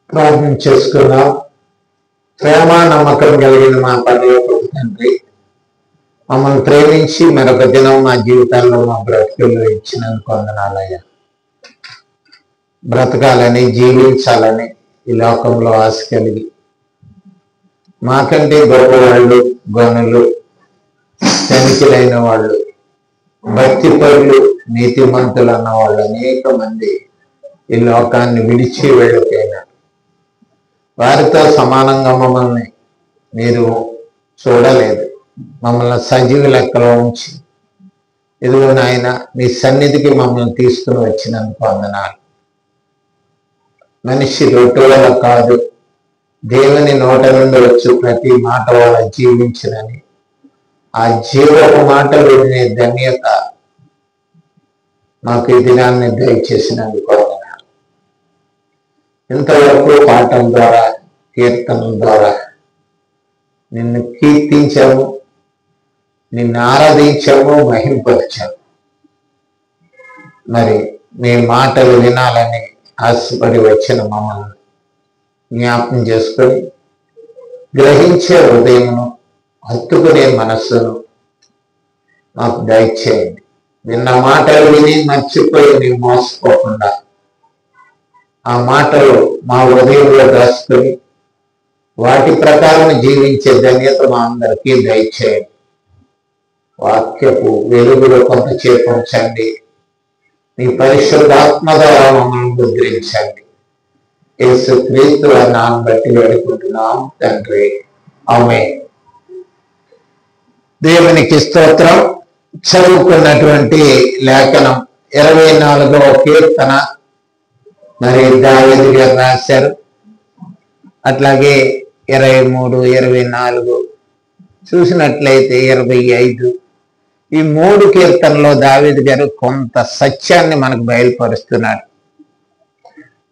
ప్రార్థన చేసుకున్నాం. ప్రేమ నమ్మకం కలిగిన మా పరలోకపు తండ్రి, మమ్మల్ని ప్రేమించి మరొక దినం మా జీవితాల్లో మా బ్రతుకుల్లో ఇచ్చినందుకు వందనాలయ్యా. బ్రతకాలని, జీవించాలని ఈ లోకంలో ఆశ కలిగి మాకంటే గొప్పవాళ్ళు, గనులు, ధనికులైన వాళ్ళు, భక్తిపరులు, నీతిమంతులు అన్న వాళ్ళు అనేక మంది ఈ లోకాన్ని విడిచి వెళ్ళిపోయినారు. వారితో సమానంగా మమ్మల్ని మీరు చూడలేదు. మమ్మల్ని సజీవ లెక్కలో ఉంచి ఇదిగో నాయన మీ సన్నిధికి మమ్మల్ని తీసుకుని వచ్చినందుకు వందనాలు. మనిషి రొట్టె వల్ల కాదు, దేవుని నోట నుండి వచ్చి ప్రతి మాట వల్ల జీవించినని ఆ జీవపు మాటలు వినే ధన్యత మాకు ఈ దినాన్ని దయచేసినందుకు వందనాలు. ఇంతవరకు పాఠం ద్వారా, కీర్తనల ద్వారా నిన్ను కీర్తించాము, నిన్ను ఆరాధించాము, మహింపరిచాము. మరి మీ మాటలు వినాలని ఆశపడి వచ్చిన మమ్మల్ని జ్ఞాపకం చేసుకొని గ్రహించే హృదయమును, హత్తుకునే మనస్సును మాకు దయచేయండి. నిన్న మాటలు విని మర్చిపోయి నీవు మోసపోకుండా ఆ మాటలు మా హృదయంలో దాచుకొని వాటి ప్రకారం జీవించే ధన్యత మా అందరికీ దయచేయండి. వాక్యపు వెలుగులో కొంతసేపు ఉంచండి. నీ పరిశుద్ధాత్మ ద్వారా మమ్మల్ని ముద్రించండి. యేసుక్రీస్తు వారి నామం బట్టి వేడుకుంటున్నాం తండ్రి, ఆమేన్. దేవునికి స్తోత్రం. చదువుకున్నటువంటి లేఖనం 24వ కీర్తన మరి దావీదు గారు రాశారు. అట్లాగే 23, 24 చూసినట్లయితే 25 ఈ 3 కీర్తనలో దావీదు గారు కొంత సత్యాన్ని మనకు బయలుపరుస్తున్నాడు.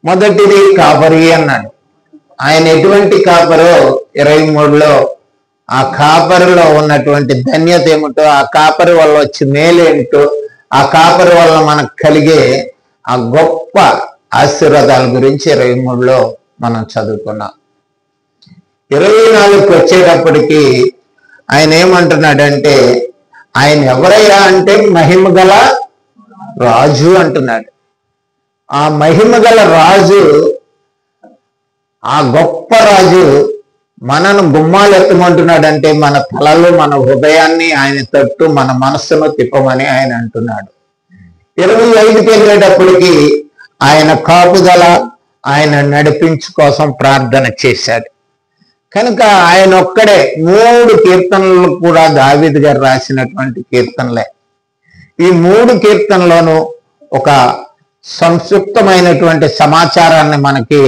మొదటిది కాపరి అన్నాడు. ఆయన ఎటువంటి కాపరో 23లో ఆ కాపరిలో ఉన్నటువంటి ధన్యత ఏమిటో, ఆ కాపరి వల్ల వచ్చి మేలేమిటో, ఆ కాపరి వల్ల మనకు కలిగే ఆ గొప్ప ఆశీర్వాదాల గురించి 23లో మనం చదువుకున్నాం. 24కి వచ్చేటప్పటికి ఆయన ఏమంటున్నాడంటే, ఆయన ఎవరయ్యా అంటే మహిమ గల రాజు అంటున్నాడు. ఆ మహిమ గల రాజు, ఆ గొప్ప రాజు మనను గుమ్మాలు ఎత్తమంటున్నాడంటే మన తలలు, మన హృదయాన్ని ఆయన తట్టు మన మనస్సును తిప్పమని ఆయన అంటున్నాడు. 25కి వెళ్ళేటప్పటికి ఆయన కాపుదల, ఆయన నడిపించు కోసం ప్రార్థన చేశాడు. కనుక ఆయన ఒక్కడే 3 కీర్తనలు కూడా దావీదు గారు రాసినటువంటి కీర్తనలే. ఈ 3 కీర్తనలోనూ ఒక సంక్షిప్తమైనటువంటి సమాచారాన్ని మనకి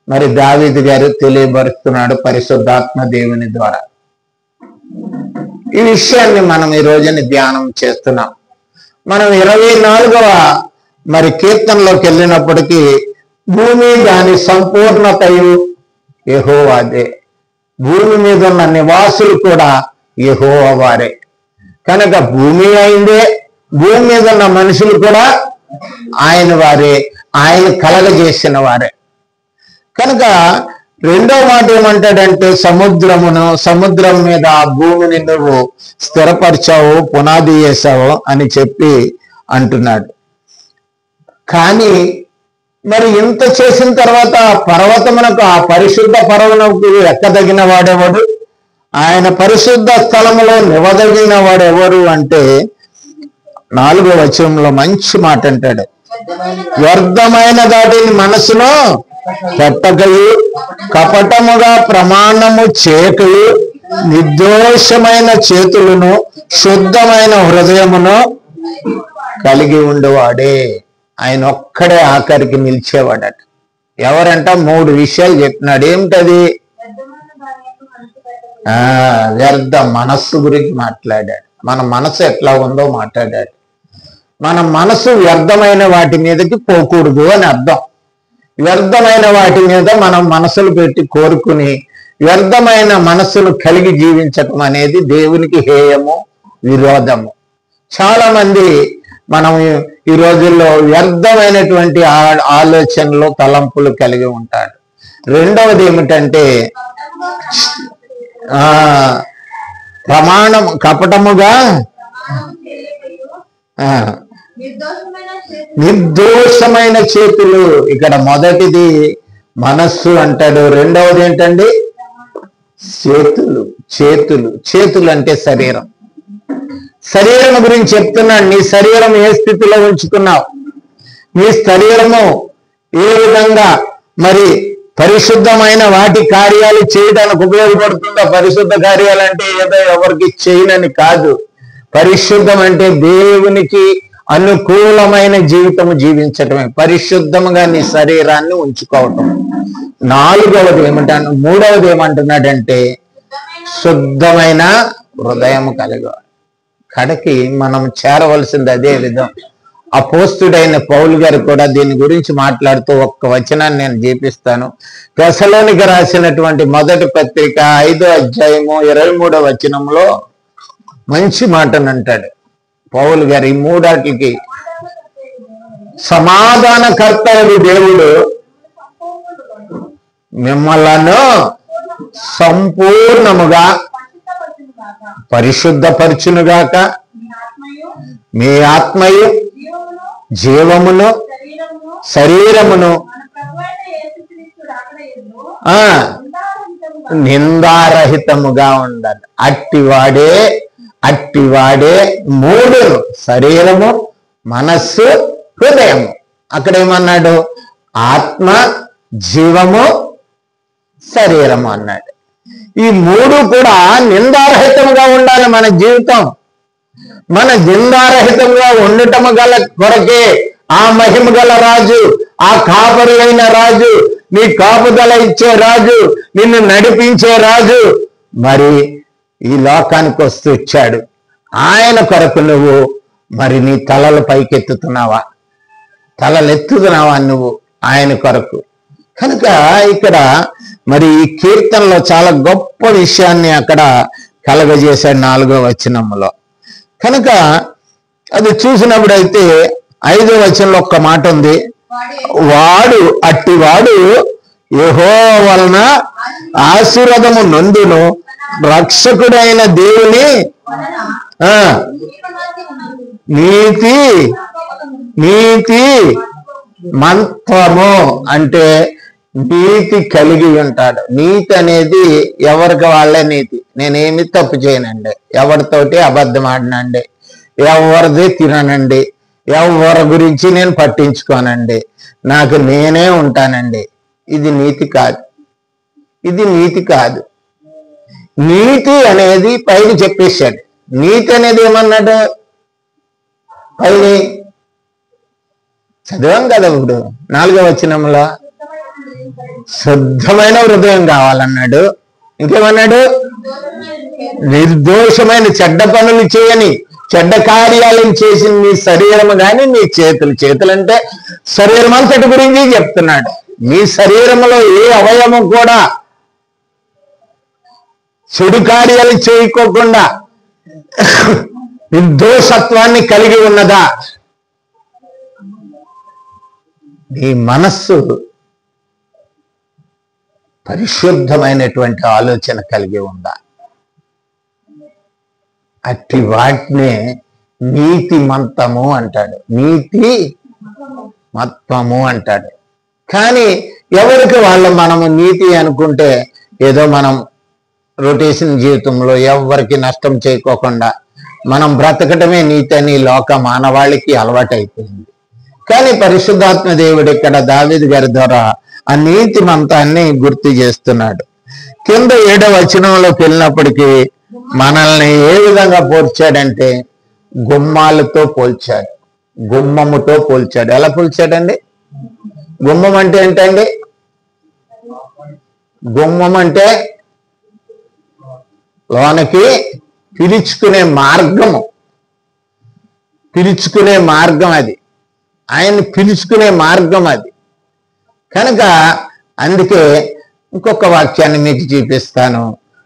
మరి దావీదు గారు తెలియబరుస్తున్నాడు పరిశుద్ధాత్మ దేవుని ద్వారా. ఈ విషయాన్ని మనం ఈ రోజుని ధ్యానం చేస్తున్నాం. మనం 24వ మరి కీర్తనలోకి వెళ్ళినప్పటికీ భూమి దాని సంపూర్ణతయు యెహోవాదే, భూమి మీద ఉన్న నివాసులు కూడా యెహోవా వారే. కనుక భూమి అయిందే, భూమి మీద ఉన్న మనుషులు కూడా ఆయన వారే, ఆయన కలగజేసిన వారే. కనుక రెండో మాట ఏమంటాడంటే, సముద్రం మీద ఆ భూమిని నువ్వు స్థిరపరిచావు, పునాది వేసావు అని చెప్పి అంటున్నాడు. కానీ మరి ఇంత చేసిన తర్వాత పర్వతమునకు, ఆ పరిశుద్ధ పర్వతమునకు ఎక్కదగిన వాడెవడు, ఆయన పరిశుద్ధ స్థలములో నివదగిన వాడెవరు అంటే 4వ వచనంలో మంచి మాట అంటాడు. వ్యర్థమైన దాటిని మనసులో పెట్టకయు, కపటముగా ప్రమాణము చేయకయు, నిర్దోషమైన చేతులను, శుద్ధమైన హృదయమును కలిగి ఉండేవాడే. ఆయన ఒక్కడే ఆఖరికి నిలిచేవాడట. ఎవరంట? 3 విషయాలు చెప్పినాడు. ఏమిటది? వ్యర్థ మనస్సు గురించి మాట్లాడాడు. మన మనసు ఎట్లా ఉందో మాట్లాడాడు. మన మనసు వ్యర్థమైన వాటి మీదకి పోకూడదు అని అర్థం. వ్యర్థమైన వాటి మీద మనం మనసులు పెట్టి కోరుకుని వ్యర్థమైన మనస్సును కలిగి జీవించటం అనేది దేవునికి హేయము, విరోధము. చాలా మంది మనం ఈ రోజుల్లో వ్యర్థమైనటువంటి ఆలోచనలు, తలంపులు కలిగి ఉంటాడు. రెండవది ఏమిటంటే ప్రమాణం కపటముగా నిర్దోషమైన చేతులు. ఇక్కడ మొదటిది మనస్సు అంటాడు, రెండవది ఏంటండి చేతులు. చేతులు చేతులు అంటే శరీరం. శరీరం గురించి చెప్తున్నాడు. నీ శరీరం ఏ స్థితిలో ఉంచుకున్నావు, నీ శరీరము ఏ విధంగా మరి పరిశుద్ధమైన వాటి కార్యాలు చేయడానికి ఉపయోగపడుతుందో. పరిశుద్ధ కార్యాలు అంటే ఏదో ఎవరికి చేయనని కాదు. పరిశుద్ధం అంటే దేవునికి అనుకూలమైన జీవితం జీవించటమే. పరిశుద్ధంగా నీ శరీరాన్ని ఉంచుకోవటం. నాలుగవది ఏమంటాను, మూడవది ఏమంటున్నాడంటే శుద్ధమైన హృదయం కలిగి. కడకి మనం చేరవలసింది అదే విధం. అపోస్తుడైన పౌలు గారు కూడా దీని గురించి మాట్లాడుతూ ఒక్క వచనాన్ని నేను చూపిస్తాను. తెస్సలోనిక రాసినటువంటి మొదటి పత్రిక 5వ అధ్యాయము 23వ వచనంలో మంచి మాటను అంటాడు పౌలు గారు. ఈ మూడాటికి సమాధానకర్తడు దేవుడు మిమ్మలను సంపూర్ణముగా పరిశుద్ధపరచునుగాక, మీ ఆత్మయు జీవమును శరీరమును నిందారహితముగా ఉండాలి. అట్టివాడే మూడును, శరీరము, మనస్సు, హృదయము. అక్కడ ఏమన్నాడు, ఆత్మ, జీవము, శరీరము అన్నాడు. ఈ మూడు కూడా నిందారహితముగా ఉండాలి మన జీవితం. మన నిందారహితంగా ఉండటము గల కొరకే ఆ మహిమ గల రాజు, ఆ కాపరి అయిన రాజు, నీ కాపుదల ఇచ్చే రాజు, నిన్ను నడిపించే రాజు మరి ఈ లోకానికి వస్తూ వచ్చాడు. ఆయన కొరకు నువ్వు మరి నీ తలలు పైకెత్తుతున్నావా, తలలెత్తుతున్నావా నువ్వు ఆయన కొరకు? కనుక ఇక్కడ మరి ఈ కీర్తనలో చాలా గొప్ప విషయాన్ని అక్కడ కలగజేశాడు 4వ వచనంలో. కనుక అది చూసినప్పుడైతే 5వ వచనంలో ఒక్క మాట ఉంది, అట్టివాడు యెహోవా వలన ఆశీర్వాదము నొందును, రక్షకుడైన దేవుని నీతి మంత్రము అంటే నీతి కలిగి ఉంటాడు. నీతి అనేది ఎవరికి వాళ్ళే నీతి. నేనేమి తప్పు చేయనండి, ఎవరితోటి అబద్ధం ఆడినండి, ఎవరిది తిననండి, ఎవరి గురించి నేను పట్టించుకోనండి, నాకు నేనే ఉంటానండి. ఇది నీతి కాదు, ఇది నీతి కాదు. నీతి అనేది పైన చెప్పేశాడు. నీతి అనేది ఏమన్నాడు పైన చదివాం కదా ఇప్పుడు 4వ వచనంలో, శుద్ధమైన హృదయం కావాలన్నాడు. ఇంకేమన్నాడు, నిర్దోషమైన చెడ్డ పనులు చేయని, చెడ్డ కార్యాలను చేసిన నీ శరీరం కానీ నీ చేతులు అంటే శరీరం అంతటి గురించి చెప్తున్నాడు. నీ శరీరంలో ఏ అవయవం కూడా చెడు కార్యాలు చేయకోకుండా నిర్దోషత్వాన్ని కలిగి ఉన్నదా? నీ మనస్సు పరిశుద్ధమైనటువంటి ఆలోచన కలిగి ఉందా? అట్టి వాటినే నీతి మంతము అంటాడు, నీతి మత్వము అంటాడు. కానీ ఎవరికి మనము నీతి అనుకుంటే ఏదో మనం రొటేషన్ జీవితంలో ఎవరికి నష్టం చేయకోకుండా మనం బ్రతకటమే నీతి అని లోక మానవాళికి అలవాటైపోయింది. కానీ పరిశుద్ధాత్మ దేవుడు ఇక్కడ దావీదు గారి ద్వారా ఆ నీతి మంతాన్ని గుర్తు చేస్తున్నాడు. కింద 7వ వచనంలోకి వెళ్ళినప్పటికీ మనల్ని ఏ విధంగా పోల్చాడంటే గుమ్మాలతో పోల్చాడు, గుమ్మముతో పోల్చాడు. ఎలా పోల్చాడండి? గుమ్మం అంటే ఏంటండి? గుమ్మం అంటే లోనకి పిలుచుకునే మార్గము, పిలుచుకునే మార్గం అది, ఆయన్ని పిలుచుకునే మార్గం అది. కనుక అందుకే ఇంకొక వాక్యాన్ని మీకు చూపిస్తాను.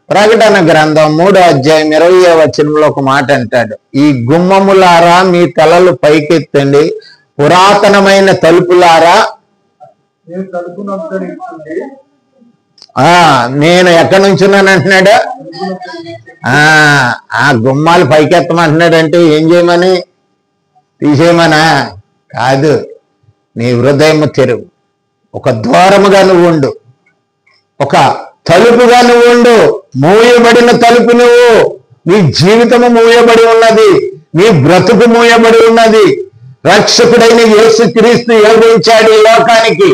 ప్రకటన గ్రంథం 3వ అధ్యాయం 20వ వచనంలో ఒక మాట అంటాడు, ఈ గుమ్మములారా మీ తలలు పైకెత్తండి, పురాతనమైన తలుపులారా నేను ఎక్కడి నుంచి ఉన్నాను అంటున్నాడు. ఆ గుమ్మాలు పైకెత్తమంటున్నాడు. అంటే ఏం చేయమని? తీసేయమనా? కాదు, నీ హృదయం తెరువు. ఒక ద్వారముగా నువ్వు ఉండు, ఒక తలుపుగా నువ్వు ఉండు. మూయబడిన తలుపు నువ్వు. నీ జీవితము మూయబడి ఉన్నది, నీ బ్రతుకు మూయబడి ఉన్నది. రక్షకుడైన యేసుక్రీస్తు యోగించాడు ఈ లోకానికి.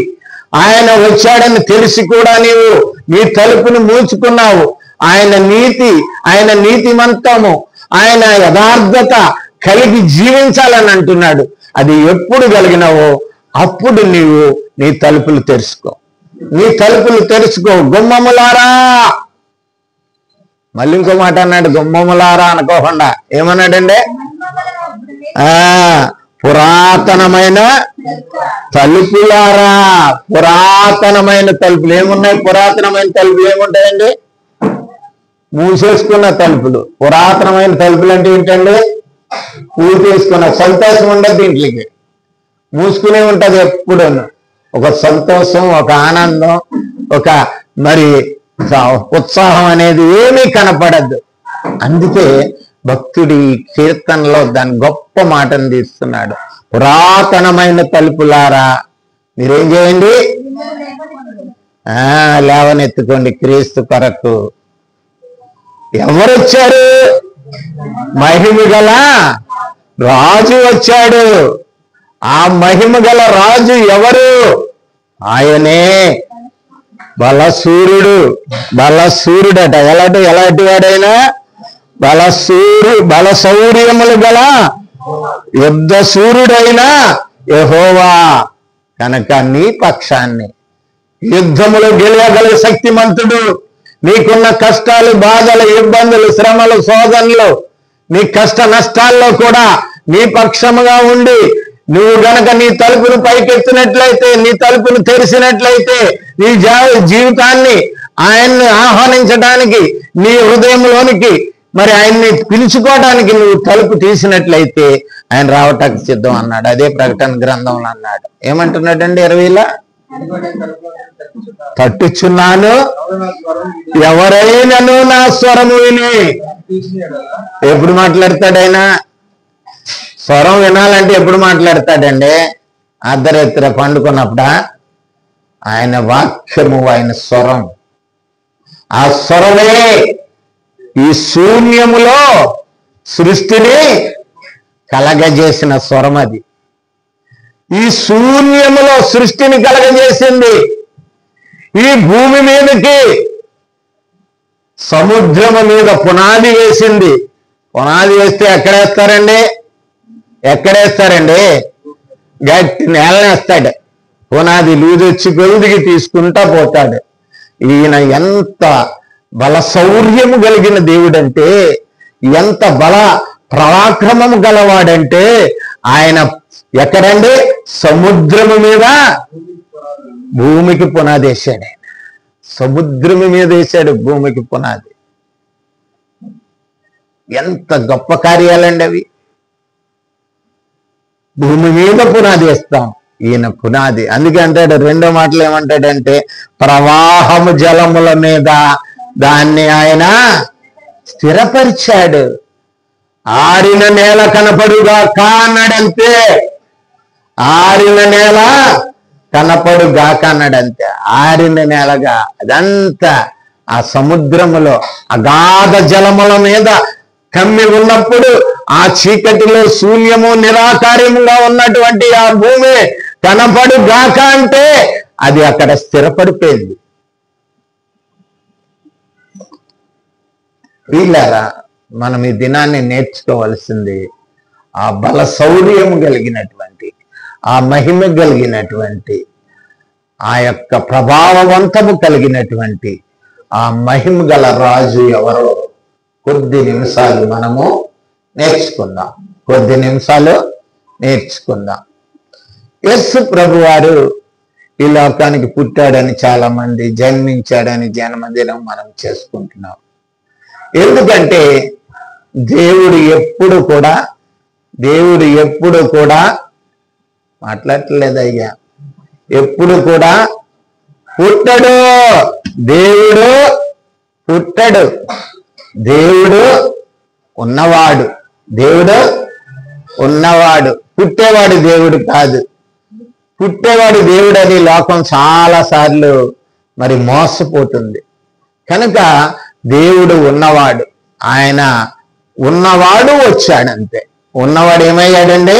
ఆయన వచ్చాడని తెలిసి కూడా నీవు నీ తలుపును మూసుకున్నావు. ఆయన నీతి, ఆయన నీతిమంతము, ఆయన యథార్థత కలిగి జీవించాలని అంటున్నాడు. అది ఎప్పుడు కలిగినావో అప్పుడు నీవు నీ తలుపులు తెరుచుకో, నీ తలుపులు తెరుచుకో. గుమ్మములారా, మళ్ళీ ఇంకో మాట అన్నాడు, గుమ్మములారా అనుకోకుండా ఏమన్నాడండి? పురాతనమైన తలుపులారా. పురాతనమైన తలుపులు ఏమున్నాయి? పురాతనమైన తలుపులు ఏముంటాయండి? మూసేసుకున్న తలుపులు. పురాతనమైన తలుపులు అంటే ఏంటండి? పూర్తేసుకున్న సంతోషం ఉండదు దీంట్లోకి, మూసుకునే ఉంటది ఎప్పుడు. ఒక సంతోషం, ఒక ఆనందం, ఒక మరి ఉత్సాహం అనేది ఏమీ కనపడద్దు. అందుకే భక్తుడి కీర్తనలో దాని గొప్ప మాటను తీస్తున్నాడు. పురాతనమైన తలుపులారా మీరేం చేయండి? లేవనెత్తుకోండి క్రీస్తు కొరకు. ఎవరు వచ్చారు? మహిమ గల రాజు వచ్చాడు. ఆ మహిమ గల రాజు ఎవరు? ఆయనే బలసూర్యుడు. బలసూర్యుడట. ఎలాంటి వాడైనా బలశౌర్యములు గల యుద్ధ సూర్యుడైన యెహోవా కనుక నీ పక్షాన్ని యుద్ధములు గెలవగల శక్తిమంతుడు. నీకున్న కష్టాలు, బాధలు, ఇబ్బందులు, శ్రమలు, శోధనలు, నీ కష్ట నష్టాల్లో కూడా నీ పక్షముగా ఉండి నువ్వు గనక నీ తలుపును పైకెత్తినట్లయితే, నీ తలుపును తెరిచినట్లయితే, నీ జీవితాన్ని ఆయన్ని ఆహ్వానించడానికి, నీ హృదయంలోనికి మరి ఆయన్ని పిలుచుకోవడానికి నువ్వు తలుపు తీసినట్లయితే ఆయన రావటానికి సిద్ధం అన్నాడు. అదే ప్రకటన గ్రంథంలో అన్నాడు. ఏమంటున్నాడండి? 20లో తట్టుచున్నాను, ఎవరైనాను నా స్వరము విని. ఎప్పుడు మాట్లాడతాడు ఆయన? స్వరం వినాలంటే ఎప్పుడు మాట్లాడతాడండి? అర్ధరాత్రి పండుకున్నప్పుడా? ఆయన వాక్యము, ఆయన స్వరం. ఆ స్వరమే ఈ శూన్యములో సృష్టిని కలగజేసిన స్వరం. అది ఈ శూన్యములో సృష్టిని కలగజేసింది. ఈ భూమి మీదకి సముద్రము మీద పునాది వేసింది. పునాది వేస్తే ఎక్కడేస్తారండి? గట్టి నేలనేస్తాడు. పునాది లూదొచ్చి కొలుదికి తీసుకుంటా పోతాడు. ఈయన ఎంత బలశౌర్యము కలిగిన దేవుడంటే, ఎంత బల పరాక్రమము గలవాడంటే, ఆయన ఎక్కడండి? సముద్రము మీద భూమికి పునాది వేశాడు. ఆయన సముద్రము మీద వేశాడు భూమికి పునాది. ఎంత గొప్ప కార్యాలండి అవి. భూమి మీద పునాది వేస్తాం, ఈయన పునాది. అందుకే అంటాడు, రెండో మాటలు ఏమంటాడంటే, ప్రవాహము జలముల మీద దాన్ని ఆయన స్థిరపరిచాడు. ఆరిన నేల కనపడుగా కాన్నాడంతే. ఆరిన నేల కనపడుగా కాన్నాడంతే. ఆరిన నేలగా అదంతా ఆ సముద్రములో అగాధ జలముల మీద కమ్మి ఉన్నప్పుడు, ఆ చీకటిలో శూన్యము నిరాకార్యముగా ఉన్నటువంటి ఆ భూమి కనపడుగాక అంటే అది అక్కడ స్థిరపడిపోయింది. వీళ్ళారా మనం ఈ దినాన్ని నేర్చుకోవలసింది, ఆ బల శౌర్యము కలిగినటువంటి, ఆ మహిమ కలిగినటువంటి, ఆ యొక్క ప్రభావవంతము కలిగినటువంటి ఆ మహిమ గల రాజు ఎవరో కొద్ది నిమిషాలు మనము నేర్చుకుందాం. యేసు ప్రభువారు ఈ లోకానికి పుట్టాడని చాలా మంది, జన్మించాడని జన్మదినం మనం చేసుకుంటున్నాం. ఎందుకంటే దేవుడు ఎప్పుడు కూడా మాట్లాడట్లేదు అయ్యా. ఎప్పుడు కూడా పుట్టడు. దేవుడు పుట్టడు. దేవుడు ఉన్నవాడు. దేవుడు ఉన్నవాడు. పుట్టేవాడు దేవుడు కాదు. పుట్టేవాడు దేవుడు అని లోకం చాలా సార్లు మరి మోసపోతుంది. కనుక దేవుడు ఉన్నవాడు. ఆయన ఉన్నవాడు వచ్చాడు, అంతే. ఉన్నవాడు ఏమయ్యాడండి?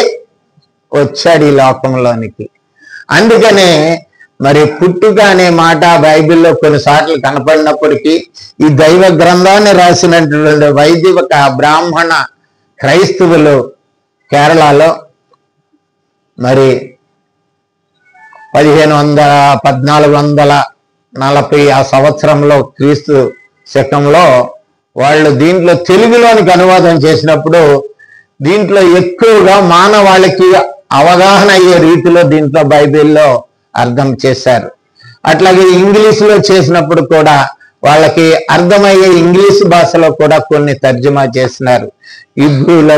వచ్చాడు ఈ లోకంలోనికి. అందుకనే మరి పుట్టుక అనే మాట బైబిల్లో కొన్నిసార్లు కనపడినప్పటికీ ఈ దైవ గ్రంథాన్ని రాసినటువంటి వైదిక బ్రాహ్మణ క్రైస్తవులు కేరళలో మరి 1440 ఆ సంవత్సరంలో క్రీస్తు శకంలో వాళ్ళు దీంట్లో తెలుగులోనికి అనువాదం చేసినప్పుడు దీంట్లో ఎక్కువగా మానవాళికి అవగాహన అయ్యే రీతిలో దీంట్లో బైబిల్లో అర్థం చేశారు. అట్లాగే ఇంగ్లీష్లో చేసినప్పుడు కూడా వాళ్ళకి అర్థమయ్యే ఇంగ్లీష్ భాషలో కూడా కొన్ని తర్జుమా చేసినారు. హిబ్రూలో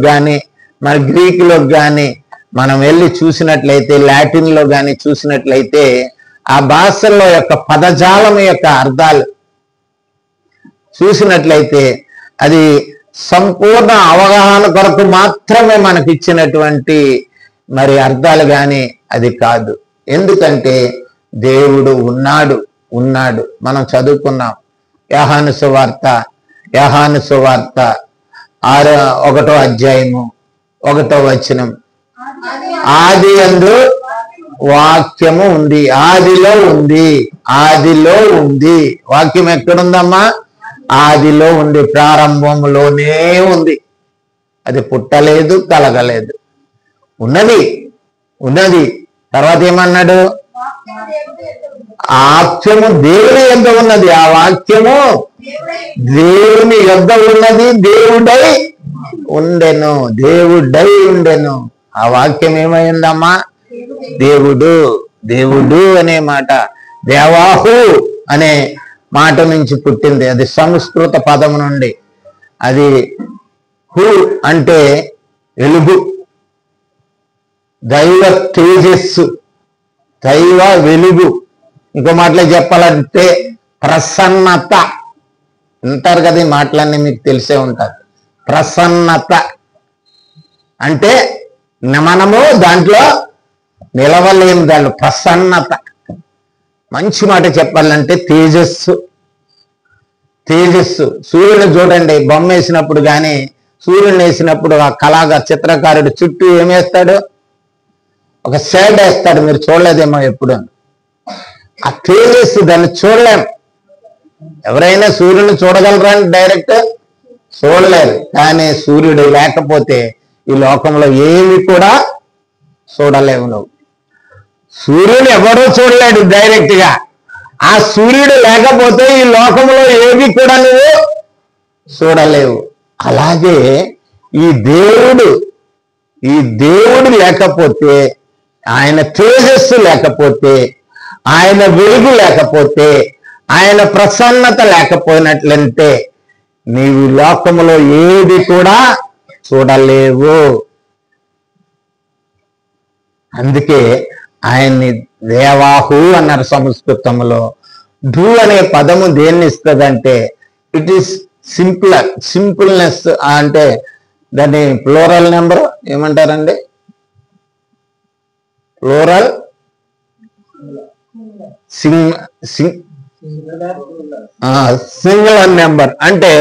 కానీ మరి గ్రీకులో కానీ మనం వెళ్ళి చూసినట్లయితే, లాటిన్లో కానీ చూసినట్లయితే ఆ భాషల్లో యొక్క పదజాలం యొక్క అర్థాలు చూసినట్లయితే అది సంపూర్ణ అవగాహన కొరకు మాత్రమే మనకి ఇచ్చినటువంటి మరి అర్థాలు కానీ అది కాదు. ఎందుకంటే దేవుడు ఉన్నాడు. మనం చదువుకున్నాం యోహాను సువార్త 1వ అధ్యాయము 1వ వచనం, ఆది యందు వాక్యము ఉంది, ఆదిలో ఉంది. వాక్యం ఎక్కడుందమ్మా? ఆదిలో ఉంది, ప్రారంభంలోనే ఉంది. అది పుట్టలేదు, కలగలేదు, ఉన్నది. తర్వాత ఏమన్నాడు? వాక్యము దేవుని యొద్ద ఉన్నది. ఆ వాక్యము దేవుని యొద్ద ఉన్నది, దేవుడై ఉండెను. ఆ వాక్యం ఏమైందమ్మా? దేవుడు అనే మాట దేవాహు అనే మాట నుంచి పుట్టింది. అది సంస్కృత పదము నుండి. అది హు అంటే వెలుగు, దైవ తేజస్సు, దైవ వెలుగు. ఇంకో మాటలో చెప్పాలంటే ప్రసన్నత. అంటారు కదా, ఈ మాటలన్నీ మీకు తెలిసే ఉంటారు. ప్రసన్నత అంటే మనము దాంట్లో నిలవలేము. దాంట్లో ప్రసన్నత. మంచి మాట చెప్పాలంటే తేజస్సు. సూర్యుని చూడండి, బొమ్మ వేసినప్పుడు కానీ సూర్యుని వేసినప్పుడు ఆ చిత్రకారుడు చుట్టూ ఏమేస్తాడు? ఒక షేడ్ వేస్తాడు. మీరు చూడలేదేమో ఎప్పుడు. ఆ తేజస్సు, దాన్ని చూడలేం. ఎవరైనా సూర్యుని చూడగలరా? డైరెక్ట్ చూడలేరు. కానీ సూర్యుడు లేకపోతే ఈ లోకంలో ఏమి కూడా చూడలేవు. నువ్వు సూర్యుడు ఎవరో చూడలేడు డైరెక్ట్ గా. ఆ సూర్యుడు లేకపోతే ఈ లోకంలో ఏవి కూడా నువ్వు చూడలేవు. అలాగే ఈ దేవుడు లేకపోతే, ఆయన తేజస్సు లేకపోతే, ఆయన వెలుగు లేకపోతే, ఆయన ప్రసన్నత లేకపోయినట్లంటే నీవు లోకములో ఏది కూడా చూడలేవు. అందుకే ఆయన్ని దేవాహు అన్నారు సంస్కృతంలో. ధూ అనే పదము దేన్ని ఇస్తుందంటే ఇట్ ఈస్ సింపుల్నెస్. అంటే దాన్ని ప్లూరల్ నెంబర్ ఏమంటారండి? ప్లూరల్ సింగులర్ నెంబర్ అంటే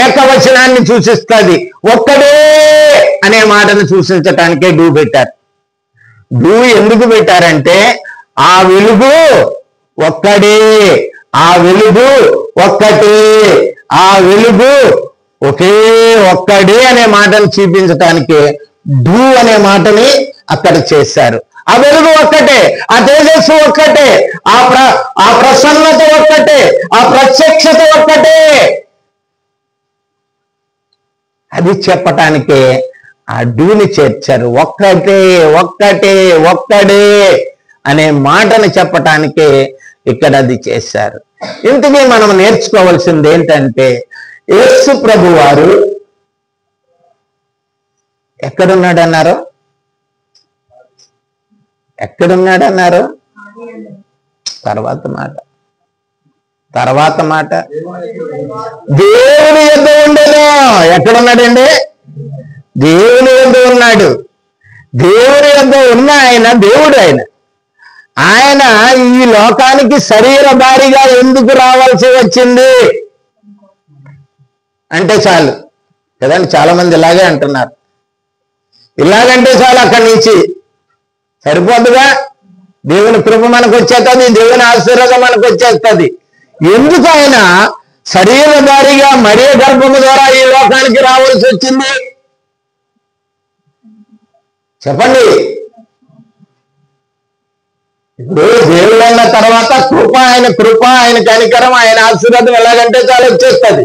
ఏకవచనాన్ని సూచిస్తుంది. ఒక్కడే అనే మాటను సూచించటానికే డూ పెట్టారు. డూ ఎందుకు పెట్టారంటే ఆ వెలుగు ఒక్కడే, ఆ వెలుగు ఒక్కటే, ఆ వెలుగు ఒక్కడే అనే మాటను చూపించటానికి డూ అనే మాటని అక్కడ చేశారు. ఆ వెలుగు ఒక్కటే, ఆ తేజస్సు ఒక్కటే, ఆ ప్రసన్నత ఒక్కటే, ఆ ప్రత్యక్షత ఒక్కటే. అది చెప్పటానికే ఆ డూని చేర్చారు. ఒక్కడే అనే మాటను చెప్పటానికే ఇక్కడ అది చేశారు. ఇంతకీ మనం నేర్చుకోవాల్సింది ఏంటంటే యేసు ప్రభు వారు ఎక్కడున్నాడు అన్నారు? ఎక్కడున్నాడు అన్నారు? తర్వాత మాట దేవుని యొద్ద ఉండేను. ఎక్కడున్నాడండి? దేవుని యొద్ద ఉన్నాడు. దేవుని యొద్ద ఉన్న ఆయన దేవుడు. ఆయన ఈ లోకానికి శరీరధారిగా ఎందుకు రావాల్సి వచ్చింది అంటే చాలు కదండి. చాలా మంది ఇలాగే అంటున్నారు. ఇలాగంటే చాలు, అక్కడి నుంచి సరిపోదుగా. దేవుని కృప మనకు వచ్చేస్తుంది, దేవుని ఆశీర్వాదం మనకు వచ్చేస్తుంది. ఎందుకు ఆయన శరీరధారిగా మరియ గర్భము ద్వారా ఈ లోకానికి రావాల్సి వచ్చింది చెప్పండి. ఇప్పుడు దేవుడు అన్న తర్వాత కృప, ఆయన కనికరం, ఆయన ఆశీర్వాదం ఎలాగంటే చాలా వచ్చేస్తుంది.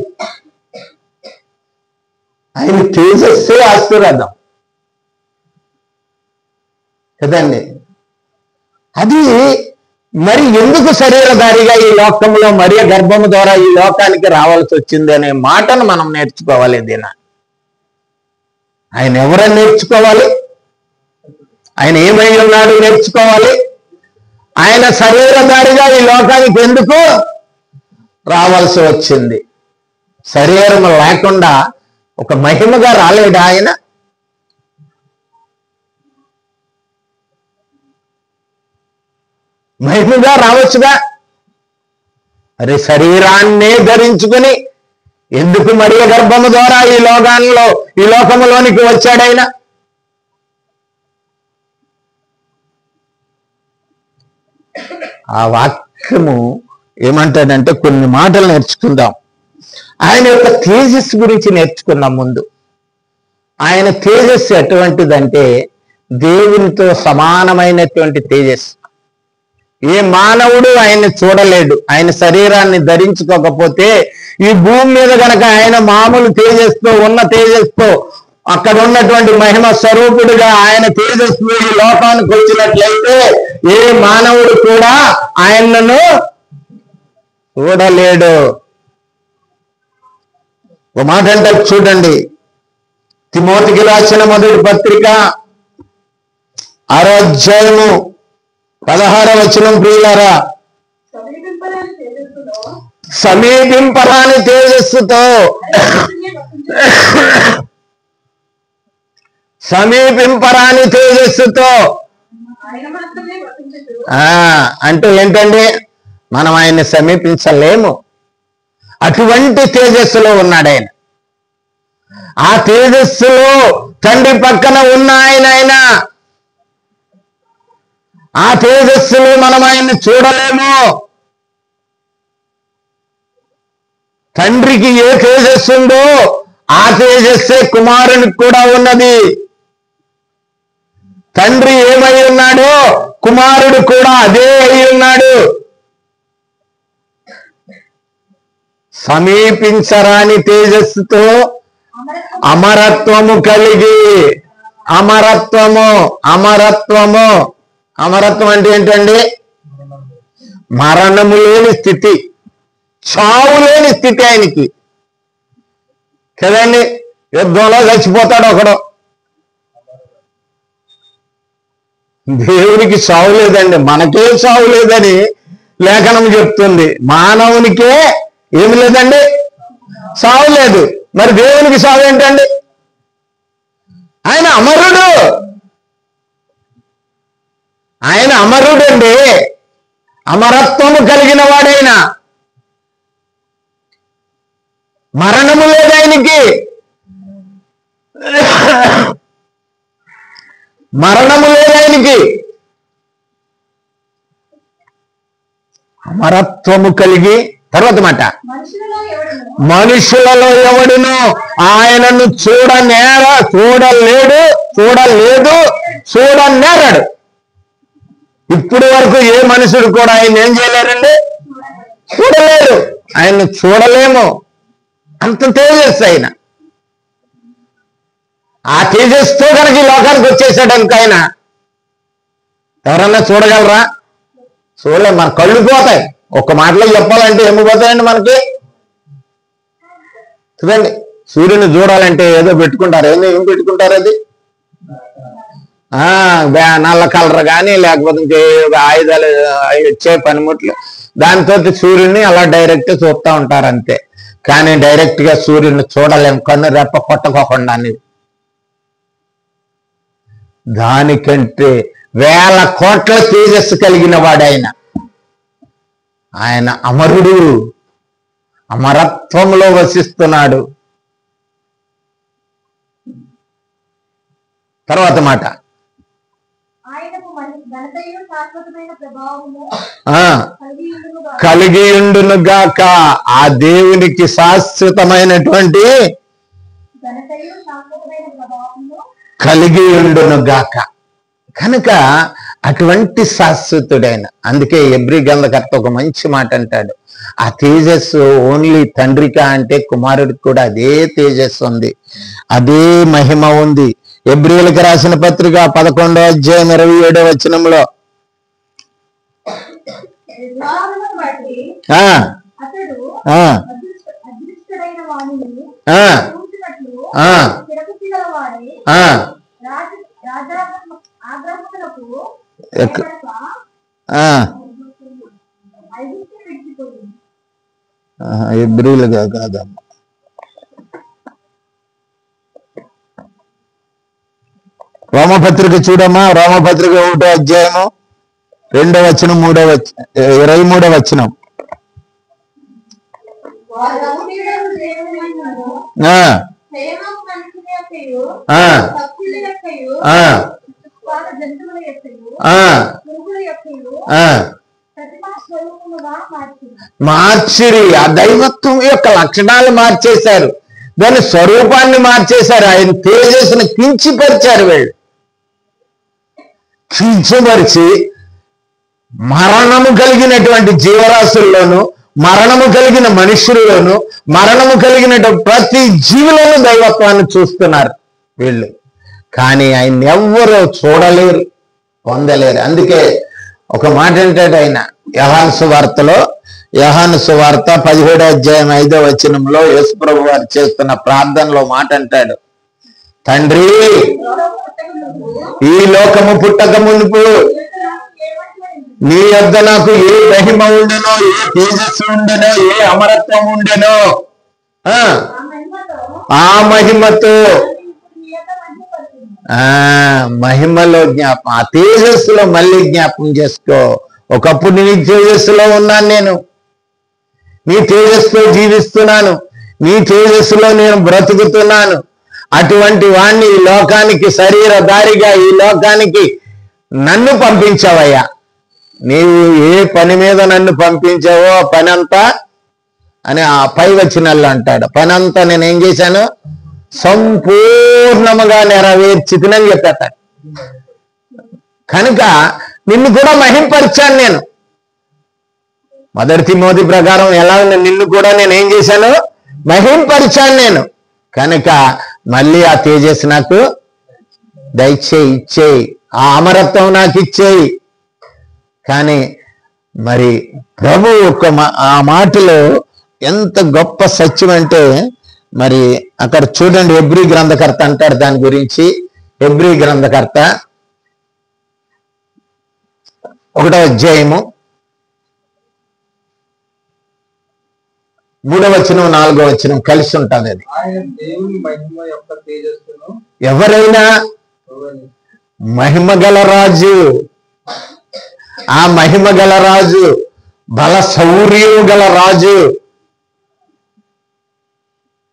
ఆయన తేజస్సు ఆశీర్వాదం కదండి. అది మరి ఎందుకు శరీరధారిగా ఈ లోకంలో మరియ గర్భము ద్వారా ఈ లోకానికి రావాల్సి వచ్చింది అనే మాటను మనం నేర్చుకోవాలి. ఆయన ఎవరని నేర్చుకోవాలి, ఆయన ఏమై ఉన్నాడు నేర్చుకోవాలి. ఆయన శరీరధారిగా ఈ లోకానికి ఎందుకు రావాల్సి వచ్చింది? శరీరం లేకుండా ఒక మహిమగా రాలేడా ఆయన? మహిమగా రావచ్చుగా. అరే శరీరాన్నే ధరించుకుని ఎందుకు మరియ గర్భము ద్వారా ఈ లోకములోనికి వచ్చాడైనా? ఆ వాక్యము ఏమంటాడంటే, కొన్ని మాటలు నేర్చుకుందాం. ఆయన యొక్క తేజస్సు గురించి నేర్చుకుందాం. ముందు ఆయన తేజస్సు ఎటువంటిదంటే దేవునితో సమానమైనటువంటి తేజస్సు. ఏ మానవుడు ఆయన్ని చూడలేడు. ఆయన శరీరాన్ని ధరించుకోకపోతే ఈ భూమి మీద గనక ఆయన మామూలు తేజస్తో ఉన్న తేజస్తో అక్కడ ఉన్నటువంటి మహిమ స్వరూపుడిగా ఆయన తేజస్సు ఈ లోకానికి వచ్చినట్లయితే ఏ మానవుడు కూడా ఆయనను చూడలేడు. ఒక మాట అంటే చూడండి, తిమోతికి రాసిన మొదటి పత్రిక 6వ అధ్యాయము 16వ వచనం. ప్రియులారా, సమీపింపరాని తేజస్సుతో అంటే ఏంటండి? మనం ఆయన్ని సమీపించలేము. అటువంటి తేజస్సులో ఉన్నాడు ఆయన. ఆ తేజస్సులో తండ్రి పక్కన ఉన్న ఆయన ఆ తేజస్సులో మనం ఆయన్ని చూడలేము. తండ్రికి ఏ తేజస్సు ఉందో ఆ తేజస్సే కుమారునికి కూడా ఉన్నది. తండ్రి ఏమై ఉన్నాడో కుమారుడు కూడా అదే అయి ఉన్నాడు. సమీపించరాని తేజస్సుతో అమరత్వము కలిగి, అమరత్వం అంటే ఏంటండి? మరణము లేని స్థితి, చావు లేని స్థితి ఆయనకి కదండి. యుద్ధంలో చచ్చిపోతాడు ఒకడు. దేవునికి చావు లేదండి, మనకే చావు లేదని లేఖనం చెప్తుంది. మానవునికే ఏమి లేదండి, చావు లేదు. మరి దేవునికి చావు ఏంటండి? ఆయన అమరుడు. ఆయన అమరుడండి, అమరత్వము కలిగిన వాడైనా. మరణము లేదు ఆయనకి, మరణము లేదు ఆయనకి. అమరత్వము కలిగి, తర్వాత మాట, మనుషులలో ఎవడును ఆయనను చూడనేరాడు. ఇప్పుడు వరకు ఏ మనుషుడు కూడా ఆయన ఏం చేయలేరండి? చూడలేరు. ఆయన్ని చూడలేము, అంత తేజస్సు ఆయన. ఆ తేజస్సుతో కనుక ఈ లోకానికి వచ్చేసాడు అనుక ఆయన ఎవరన్నా చూడగలరా? చూడలేము. మన కళ్ళు పోతాయి. ఒక్క మాటలో చెప్పాలంటే ఏమి పోతాయండి మనకి? చూడండి, సూర్యుని చూడాలంటే ఏదో పెట్టుకుంటారు. ఏం పెట్టుకుంటారు? అది నల్ల కలర్ కానీ లేకపోతే ఇంకే ఆయుధాలు వచ్చే పనిముట్లు దాంతో సూర్యుడిని అలా డైరెక్ట్ చూస్తూ ఉంటారు అంతే. కానీ డైరెక్ట్ గా సూర్యుడిని చూడలేం, కన్ను రెప్ప కొట్టకోకుండా. దానికంటే 1000 కోట్ల తేజస్సు కలిగిన వాడు ఆయన అమరుడు, అమరత్వంలో వసిస్తున్నాడు. తర్వాత మాట, కలిగి ఉండును గాక. ఆ దేవునికి శాశ్వతమైనటువంటి కలిగి ఉండును గాక. కనుక అటువంటి శాశ్వతుడైన, అందుకే ఎబ్రీ గ్రంథకర్త ఒక మంచి మాట అంటాడు, ఆ తేజస్సు ఓన్లీ తండ్రికా అంటే కుమారుడికి కూడా అదే తేజస్సు ఉంది, అదే మహిమ ఉంది. ఎబ్రీయులకు రాసిన పత్రిక 11వ అధ్యాయం 27వ వచనంలో ఎబ్రీయులుగా కాదమ్మా, రోమపత్రిక చూడమ్మా. రోమపత్రిక 1వ అధ్యాయము 2వ వచనం 23వ వచనం. మార్చిరి, ఆ దైవత్వం యొక్క లక్షణాలు మార్చేశారు, దాని స్వరూపాన్ని మార్చేశారు, ఆయన తేజస్సును కించిపరిచారు. వీళ్ళు కించపరిచి మరణము కలిగినటువంటి జీవరాశుల్లోనూ, మరణము కలిగిన మనుషుల్లోనూ, మరణము కలిగిన ప్రతి జీవులను దైవత్వాన్ని చూస్తున్నారు వీళ్ళు. కానీ ఆయన ఎవ్వరూ చూడలేరు, పొందలేరు. అందుకే ఒక మాట ఏంటంటే ఆయన యోహాను సువార్తలో, యోహాను సువార్త 17వ అధ్యాయం 5వ వచనంలో యేసుప్రభు వారు చేస్తున్న ప్రార్థనలో మాట అంటాడు, తండ్రి ఈ లోకము పుట్టక మునుపు నీ యొద్ద నాకు ఏ మహిమ ఉండెనో, ఏ తేజస్సు ఉండెనో, ఏ అమరత్వం ఉండెనో, ఆ మహిమతో, మహిమలో జ్ఞాపం, ఆ తేజస్సులో మళ్ళీ జ్ఞాపకం చేసుకో. ఒకప్పుడు నీ తేజస్సులో ఉన్నాను, నేను నీ తేజస్సులో జీవిస్తున్నాను, నీ తేజస్సులో నేను బ్రతుకుతున్నాను. అటువంటి వాణ్ణి ఈ లోకానికి శరీరధారిగా ఈ లోకానికి నన్ను పంపించావయ్యా. నీవు ఏ పని మీద నన్ను పంపించావో పని అంతా అని ఆ పై వచనాల్లో అంటాడు, పని అంతా నేను ఏం చేశాను, సంపూర్ణముగా నెరవేర్చితినని చెప్పేస్తాడు. కనుక నిన్ను కూడా మహింపరిచాను నేను. మొదటి తిమోతి ప్రకారం ఎలా నిన్ను కూడా నేను ఏం చేశాను, మహింపరిచాను నేను. కనుక మళ్ళీ ఆ తేజస్సు నాకు దయచేయి, ఇచ్చేయి, ఆ అమరత్వం నాకు ఇచ్చేయి. కానీ మరి ప్రభు ఒక ఆ మాటలో ఎంత గొప్ప సత్యం అంటే, మరి అక్కడ చూడండి, ఎబ్రీ గ్రంథకర్త అంటారు దాని గురించి. ఎబ్రీ గ్రంథకర్త 1వ అధ్యాయము 3వ వచనం 4వ వచనం కలిసి ఉంటుంది. అది ఎవరైనా మహిమ గల రాజు, ఆ మహిమ గల రాజు, బల శౌర్యం గల రాజు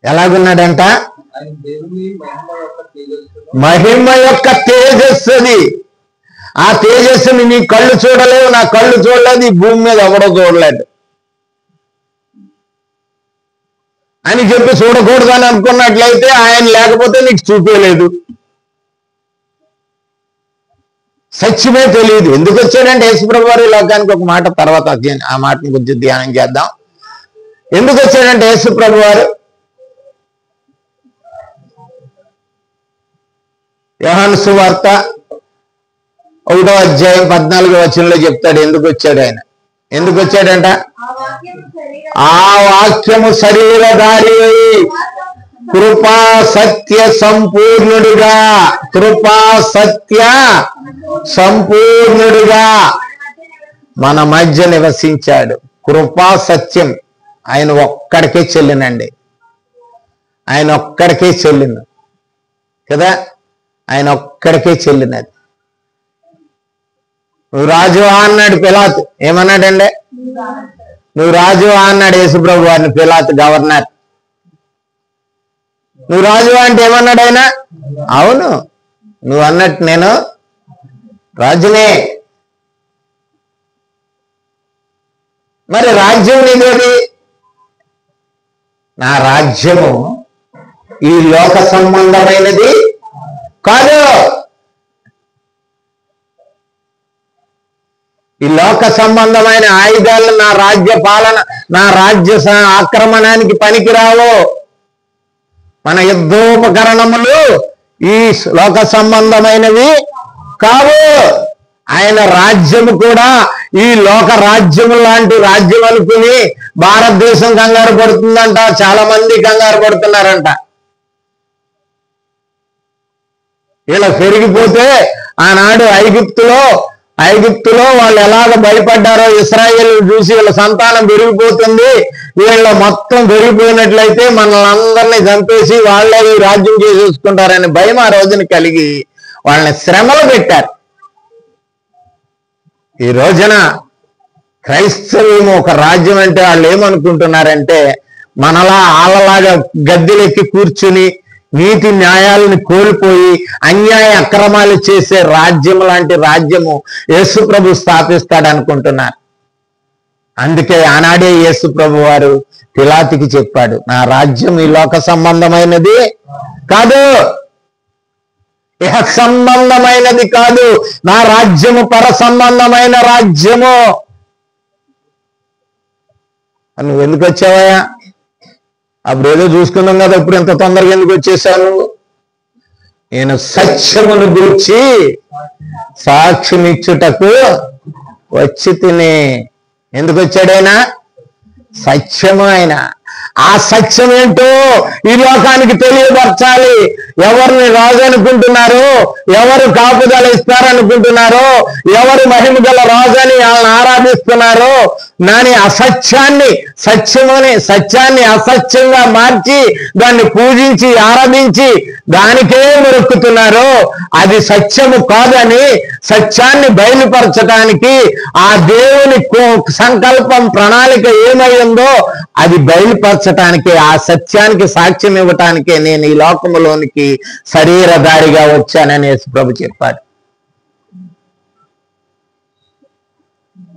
ఎలాగున్నాడంట, మహిమ యొక్క తేజస్సుని, ఆ తేజస్సుని నీ కళ్ళు చూడలేవు, నా కళ్ళు చూడలేదు, ఈ భూమి మీద ఎవడో చూడలేదు అని చెప్పి చూడకూడదు అని అనుకున్నట్లయితే ఆయన లేకపోతే నీకు చూపలేదు, సత్యమే తెలియదు. ఎందుకు వచ్చాడంటే యేసుప్రభు వారి లోకానికి, ఒక మాట తర్వాత ఆ మాటని గురించి ధ్యానం చేద్దాం. ఎందుకు వచ్చాడంటే యేసుప్రభు వారు యోహాను సువార్త 1వ అధ్యాయం 14వ వచనంలో చెప్తాడు ఎందుకు వచ్చాడు ఆయన. ఎందుకు వచ్చాడంట, ఆ వాక్యము శరీరధారి కృపా సత్య సంపూర్ణుడిగా, కృపా సత్య సంపూర్ణుడిగా మన మధ్య నివసించాడు. కృపా సత్యం ఆయన ఒక్కడికే చెల్లినండి. ఆయన ఒక్కడికే చెల్లింది కదా, ఆయన ఒక్కడికే చెల్లినది. నువ్వు రాజు అన్నాడు పిలాతు. ఏమన్నాడండి? నువ్వు రాజు అన్నాడు యేసుప్రభు వారిని పిలాతు, గవర్నర్. నువ్వు రాజు అంటే ఏమన్నాడు ఆయన? అవును, నువ్వు అన్నట్టు నేను రాజునే. మరి రాజ్యం నీదేది? నా రాజ్యము ఈ లోక సంబంధమైనది కాదు. ఈ లోక సంబంధమైన ఆయుధాలను నా రాజ్య పాలన, నా రాజ్య ఆక్రమణానికి పనికిరావు. మన యుద్ధోపకరణములు ఈ లోక సంబంధమైనవి కావు. ఆయన రాజ్యము కూడా ఈ లోక రాజ్యము లాంటి రాజ్యం అనుకుని భారతదేశం కంగారు పడుతుందంట. చాలా మంది కంగారు పడుతున్నారంట. ఇలా పెరిగిపోతే ఆనాడు ఐగుప్తులో వాళ్ళు ఎలాగ భయపడ్డారో ఇశ్రాయేలు చూసి వీళ్ళ సంతానం పెరిగిపోతుంది, వీళ్ళ మొత్తం పెరిగిపోయినట్లయితే మనల్ని అందరినీ చంపేసి వాళ్ళే ఈ రాజ్యం చేసేసుకుంటారనే భయం ఆ రోజున కలిగి వాళ్ళని శ్రమలు పెట్టారు. ఈ రోజున క్రైస్తవ్యం ఒక రాజ్యం అంటే వాళ్ళు ఏమనుకుంటున్నారంటే మనలా వాళ్ళలాగా గద్దెలెక్కి కూర్చుని నీతి న్యాయాలను కోల్పోయి అన్యాయ అక్రమాలు చేసే రాజ్యం లాంటి రాజ్యము యేసు ప్రభు స్థాపిస్తాడు అనుకుంటున్నారు. అందుకే ఆనాడే యేసు ప్రభు వారు పిలాతుకి చెప్పాడు, నా రాజ్యం ఈ లోక సంబంధమైనది కాదు, ఇహ సంబంధమైనది కాదు, నా రాజ్యము పర సంబంధమైన రాజ్యము. నువ్వు ఎందుకు వచ్చావా? అప్పుడు ఏదో చూసుకున్నాం కదా, ఇప్పుడు ఎంత తొందరగా ఎందుకు వచ్చేసాను? నేను సత్యమును గురించి సాక్షినిచ్చుటకు వచ్చి తిని. ఎందుకు వచ్చాడైనా? సత్యము. ఆయన ఆ సత్యం ఏంటో ఈ లోకానికి తెలియపరచాలి. ఎవరిని రాజు అనుకుంటున్నారో, ఎవరు కాపుదల ఇస్తారనుకుంటున్నారో, ఎవరు మహిమ గల రాజు అని వాళ్ళని ఆరాధిస్తున్నారో, దాని అసత్యాన్ని సత్యాన్ని అసత్యంగా మార్చి దాన్ని పూజించి ఆరాధించి దానికే మొక్కుతున్నారో అది సత్యము కాదని సత్యాన్ని బయలుపరచడానికి ఆ దేవుని సంకల్పం ప్రణాళిక ఏమై ఉందో అది బయలుపరచటానికి, ఆ సత్యానికి సాక్ష్యం ఇవ్వటానికే నేను ఈ లోకములోనికి శరీరధారిగా వచ్చానని యేసుప్రభు చెప్పాడు.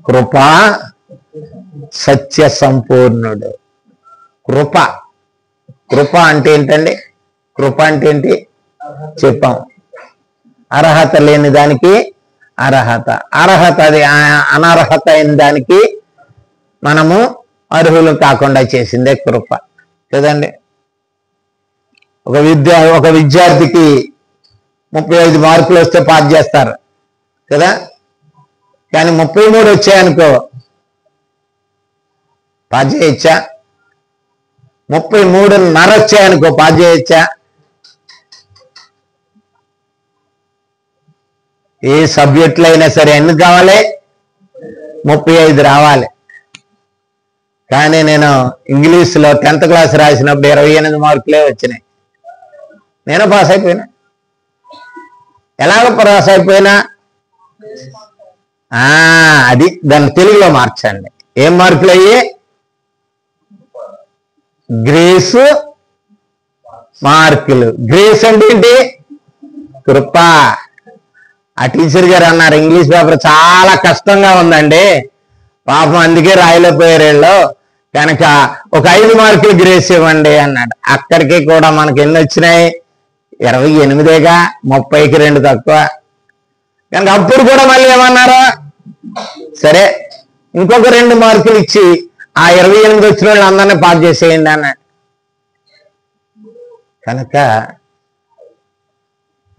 కృప సత్య సంపూర్ణుడు. కృప అంటే ఏంటండి? కృప అంటే ఏంటి చెప్పాం? అర్హత లేని దానికి అర్హత, అది అనర్హత అయిన దానికి మనము అర్హులు కాకుండా చేసిందే కృప కదండి. ఒక విద్యార్థికి 35 మార్కులు వస్తే పాస్ చేస్తారు కదా, కానీ 33 వచ్చాయనుకో పాస్ చేయొచ్చా? 33.5 వచ్చాయనుకో పాస్ చేయొచ్చా? ఏ సబ్జెక్టులు అయినా సరే ఎన్ని కావాలి? 35 రావాలి. కానీ నేను ఇంగ్లీష్లో 10th క్లాస్ రాసినప్పుడు 28 మార్కులే వచ్చినాయి. నేను పాస్ అయిపోయినా. ఎలాగ పాస్ అయిపోయినా? అది దాన్ని తెలుగులో మార్చండి. ఏం మార్కులు అయ్యి? గ్రేస్ మార్కులు. గ్రేస్ అంటే ఏంటి? కృప. ఆ టీచర్ గారు అన్నారు, ఇంగ్లీష్ పేపర్ చాలా కష్టంగా ఉందండి, పాపం అందుకే రాయలేకపోయారు వీళ్ళు, కనుక ఒక 5 మార్కులు గ్రేస్ ఇవ్వండి అన్నాడు. అక్కడికి కూడా మనకి ఎన్ని వచ్చినాయి? 28గా, 30కి 2 తక్కువ. కనుక అప్పుడు కూడా మళ్ళీ ఏమన్నారా? సరే ఇంకొక 2 మార్కులు ఇచ్చి ఆ 28 వచ్చిన వాళ్ళు అందరినీ పాస్ చేసేయండి అన్నాడు. కనుక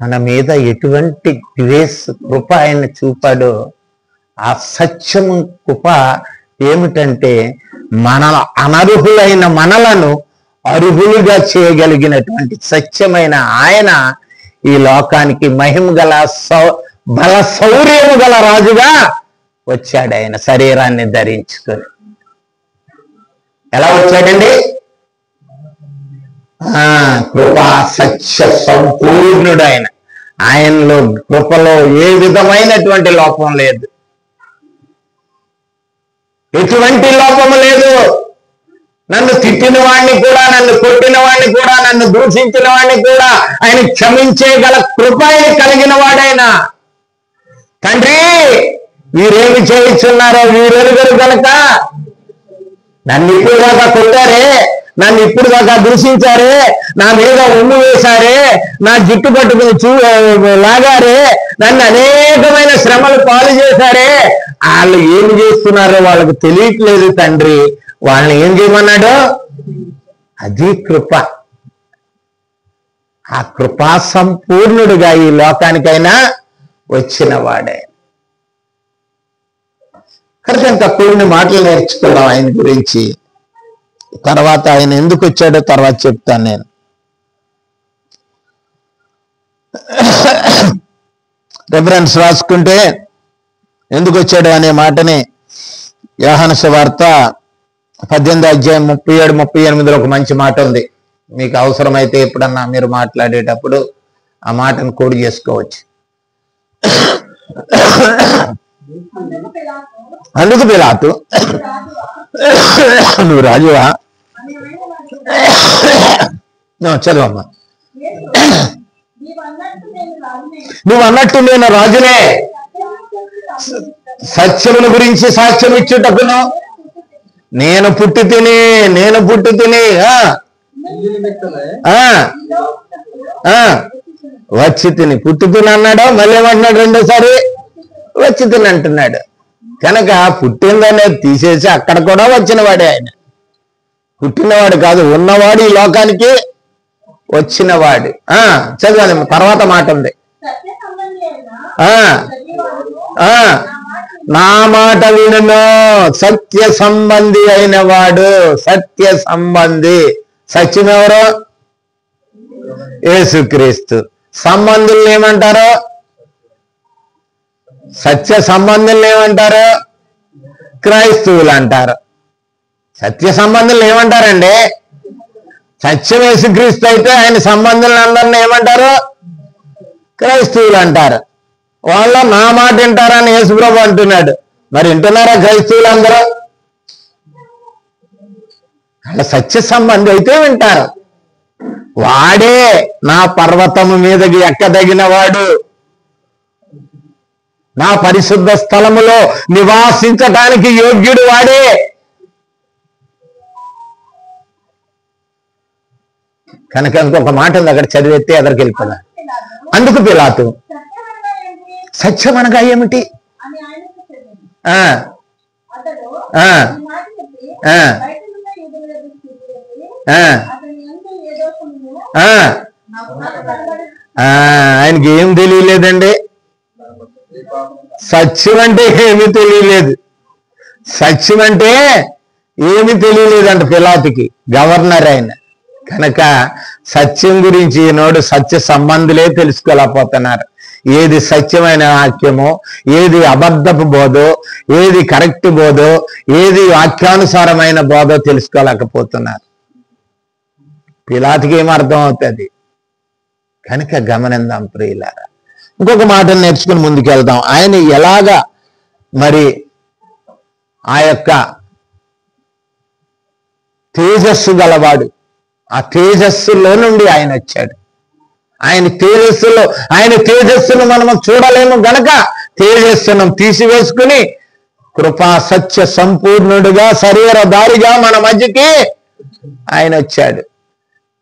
మన మీద ఎటువంటి గ్రేస్ కృప ఆయన చూపాడో ఆ సత్యము కృప ఏమిటంటే మన అనర్హులైన మనలను అర్హులుగా చేయగలిగినటువంటి సత్యమైన ఆయన ఈ లోకానికి మహిమ గల బల శౌర్యము గల రాజుగా వచ్చాడు. ఆయన శరీరాన్ని ధరించుకొని ఎలా వచ్చాడండి? కృపా సత్య సంపూర్ణుడు ఆయన. ఆయనలో కృపలో ఏ విధమైనటువంటి లోపం లేదు, ఎటువంటి లోపము లేదు. నన్ను తిట్టిన వాడిని కూడా, నన్ను కొట్టిన వాడిని కూడా, నన్ను దూషించిన వాడిని కూడా ఆయన క్షమించే గల కృప ఆయన కలిగిన వాడైనా. తండ్రి, వీరేమి చేయించున్నారో వీరెరుగరు గనక, నన్ను ఇప్పుడు దాకా కొట్టారే, నన్ను ఇప్పుడు దాకా దూషించారే, నా మీద ఉమ్ము వేశారే, నా జుట్టు పట్టుకుని లాగారే, నన్ను అనేకమైన శ్రమలు పాలు చేశారే, వాళ్ళు ఏమి చేస్తున్నారో వాళ్ళకు తెలియట్లేదు తండ్రి, వాళ్ళని ఏం చేయమన్నాడు? అది కృప. ఆ కృపా సంపూర్ణుడుగా ఈ లోకానికైనా వచ్చిన వాడే. కనుక ఇంకా కొన్ని మాటలు నేర్చుకున్నాం ఆయన గురించి. తర్వాత ఆయన ఎందుకు వచ్చాడో తర్వాత చెప్తాను నేను. రెఫరెన్స్ రాసుకుంటే ఎందుకు వచ్చాడు అనే మాటని యోహాను సువార్త 18వ అధ్యాయం 37-38 ఒక మంచి మాట ఉంది. మీకు అవసరమైతే ఎప్పుడన్నా మీరు మాట్లాడేటప్పుడు ఆ మాటను కోడి చేసుకోవచ్చు. అందుకు పిలాతు, నువ్వు రాజువా? చదవమ్మా. నువ్వు అన్నట్టు నేను రాజునే, సత్యముల గురించి సాక్ష్యం ఇచ్చుటకును నేను పుట్టి తిని వచ్చి తిని, పుట్టి తిని అన్నాడు, మళ్ళీ ఏమంటున్నాడు? రెండోసారి వచ్చి తిని అంటున్నాడు. కనుక పుట్టిందనేది తీసేసి అక్కడ కూడా వచ్చిన వాడే ఆయన. పుట్టినవాడు కాదు, ఉన్నవాడు, ఈ లోకానికి వచ్చినవాడు. చదవాలి, తర్వాత మాట ఉంది. నా మాట వినును, సత్య సంబంధి అయిన వాడు. సత్య సంబంధి. సత్యం ఎవరు? యేసుక్రీస్తు. సంబంధుల్ని ఏమంటారు? సత్య సంబంధుల్ని ఏమంటారు? క్రైస్తవులు అంటారు. సత్య సంబంధుల్ని ఏమంటారండి? సత్యం యేసుక్రీస్తు అయితే ఆయన సంబంధులను అందరిని ఏమంటారు? క్రైస్తవులు అంటారు. వాళ్ళ నా మాట వింటారని యేసుప్రభు అంటున్నాడు. మరి వింటున్నారా క్రైస్తవులు అందరూ? అలా సత్య సంబంధి అయితే వింటారు. వాడే నా పర్వతము మీదకి ఎక్కదగిన వాడు, నా పరిశుద్ధ స్థలములో నివాసించడానికి యోగ్యుడు వాడే. కనుక ఇంకొక మాట ఉంది, అక్కడ చదివేస్తే ఎదరికి వెళ్ళిపోదా. అందుకు పిలాతు, సత్యం అనగా ఏమిటి? ఆయనకి ఏం తెలియలేదండి. సత్యం అంటే ఏమీ తెలియలేదు. సత్యం అంటే ఏమీ తెలియలేదంట పిలాతుకి, గవర్నర్ ఆయన. కనుక సత్యం గురించి ఈనాడు సత్య సంబంధులే తెలుసుకోలేకపోతున్నారు. ఏది సత్యమైన వాక్యమో, ఏది అబద్ధపు బోధో, ఏది కరెక్ట్ బోధో, ఏది వాక్యానుసారమైన బోధో తెలుసుకోలేకపోతున్నారు. పిలాతుకి ఏం అర్థం అవుతుంది? కనుక గమనిద్దాం ప్రియులారా. ఇంకొక మాటను నేర్చుకుని ముందుకెళ్దాం. ఆయన ఎలాగా మరి ఆ యొక్క తేజస్సు గలవాడు, ఆ తేజస్సులో నుండి ఆయన వచ్చాడు. ఆయన తేజస్సును మనము చూడలేము గనక తేజస్సును తీసివేసుకుని కృపా సత్య సంపూర్ణుడుగా శరీరధారిగా మన మధ్యకి ఆయన వచ్చాడు.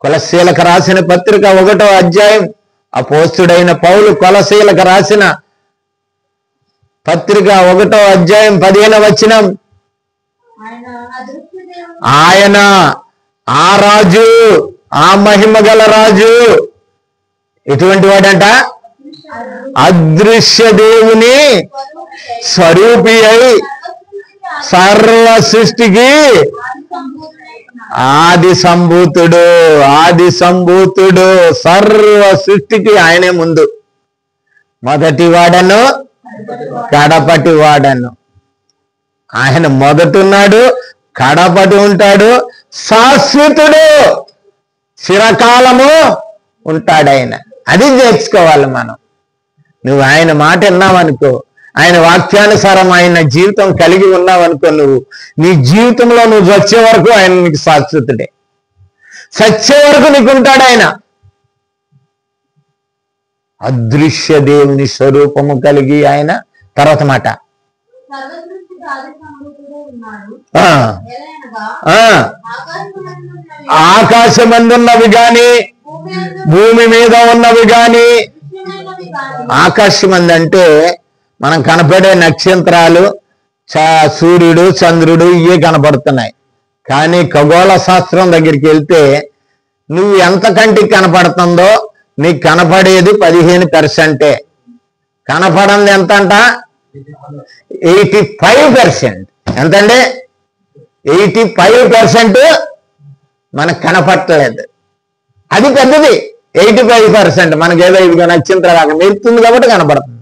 కొలస్సీలకు రాసిన పత్రిక 1వ అధ్యాయం, అపోస్తుడైన పౌలు కొలస్సీలకు రాసిన పత్రిక 1వ అధ్యాయం 15వ వచనం, ఆయన ఆ రాజు, ఆ మహిమ గల రాజు ఎటువంటి వాడంట? అదృశ్య దేవుని స్వరూపి అయి సర్వ సృష్టికి ఆది సంభూతుడు, ఆది సంభూతుడు, సర్వ సృష్టికి ఆయనే ముందు, మొదటి వాడను కడపటి వాడను. ఆయన మొదటున్నాడు, కడపటి ఉంటాడు, శాశ్వతుడు, చిరకాలము ఉంటాడు ఆయన. అది నేర్చుకోవాలి మనం. నువ్వు ఆయన మాట విన్నావనుకో, ఆయన వాక్యానుసారం ఆయన జీవితం కలిగి ఉన్నావనుకో, నువ్వు నీ జీవితంలో నువ్వు వచ్చే వరకు ఆయన నీకు శాశ్వతుడే, సచ్చే వరకు నీకు ఉంటాడు ఆయన. అదృశ్య దేవుని స్వరూపము కలిగి ఆయన. తర్వాత మాట, ఆకాశమందున్నవి గాని భూమి మీద ఉన్నవి గాని. ఆకాశమంది అంటే మనం కనపడే నక్షత్రాలు, సూర్యుడు, చంద్రుడు, ఇవే కనపడుతున్నాయి. కానీ ఖగోళ శాస్త్రం దగ్గరికి వెళ్తే నువ్వు ఎంత కంటికి కనపడుతుందో నీకు కనపడేది 15%. కనపడంది ఎంత అంట? 85%. ఎంతండి? 85% మనకు కనపడలేదు. అది పెద్దది. 85% మనకేదో ఇదిగో నక్షత్రాలు మెరుతుంది కాబట్టి కనపడుతుంది.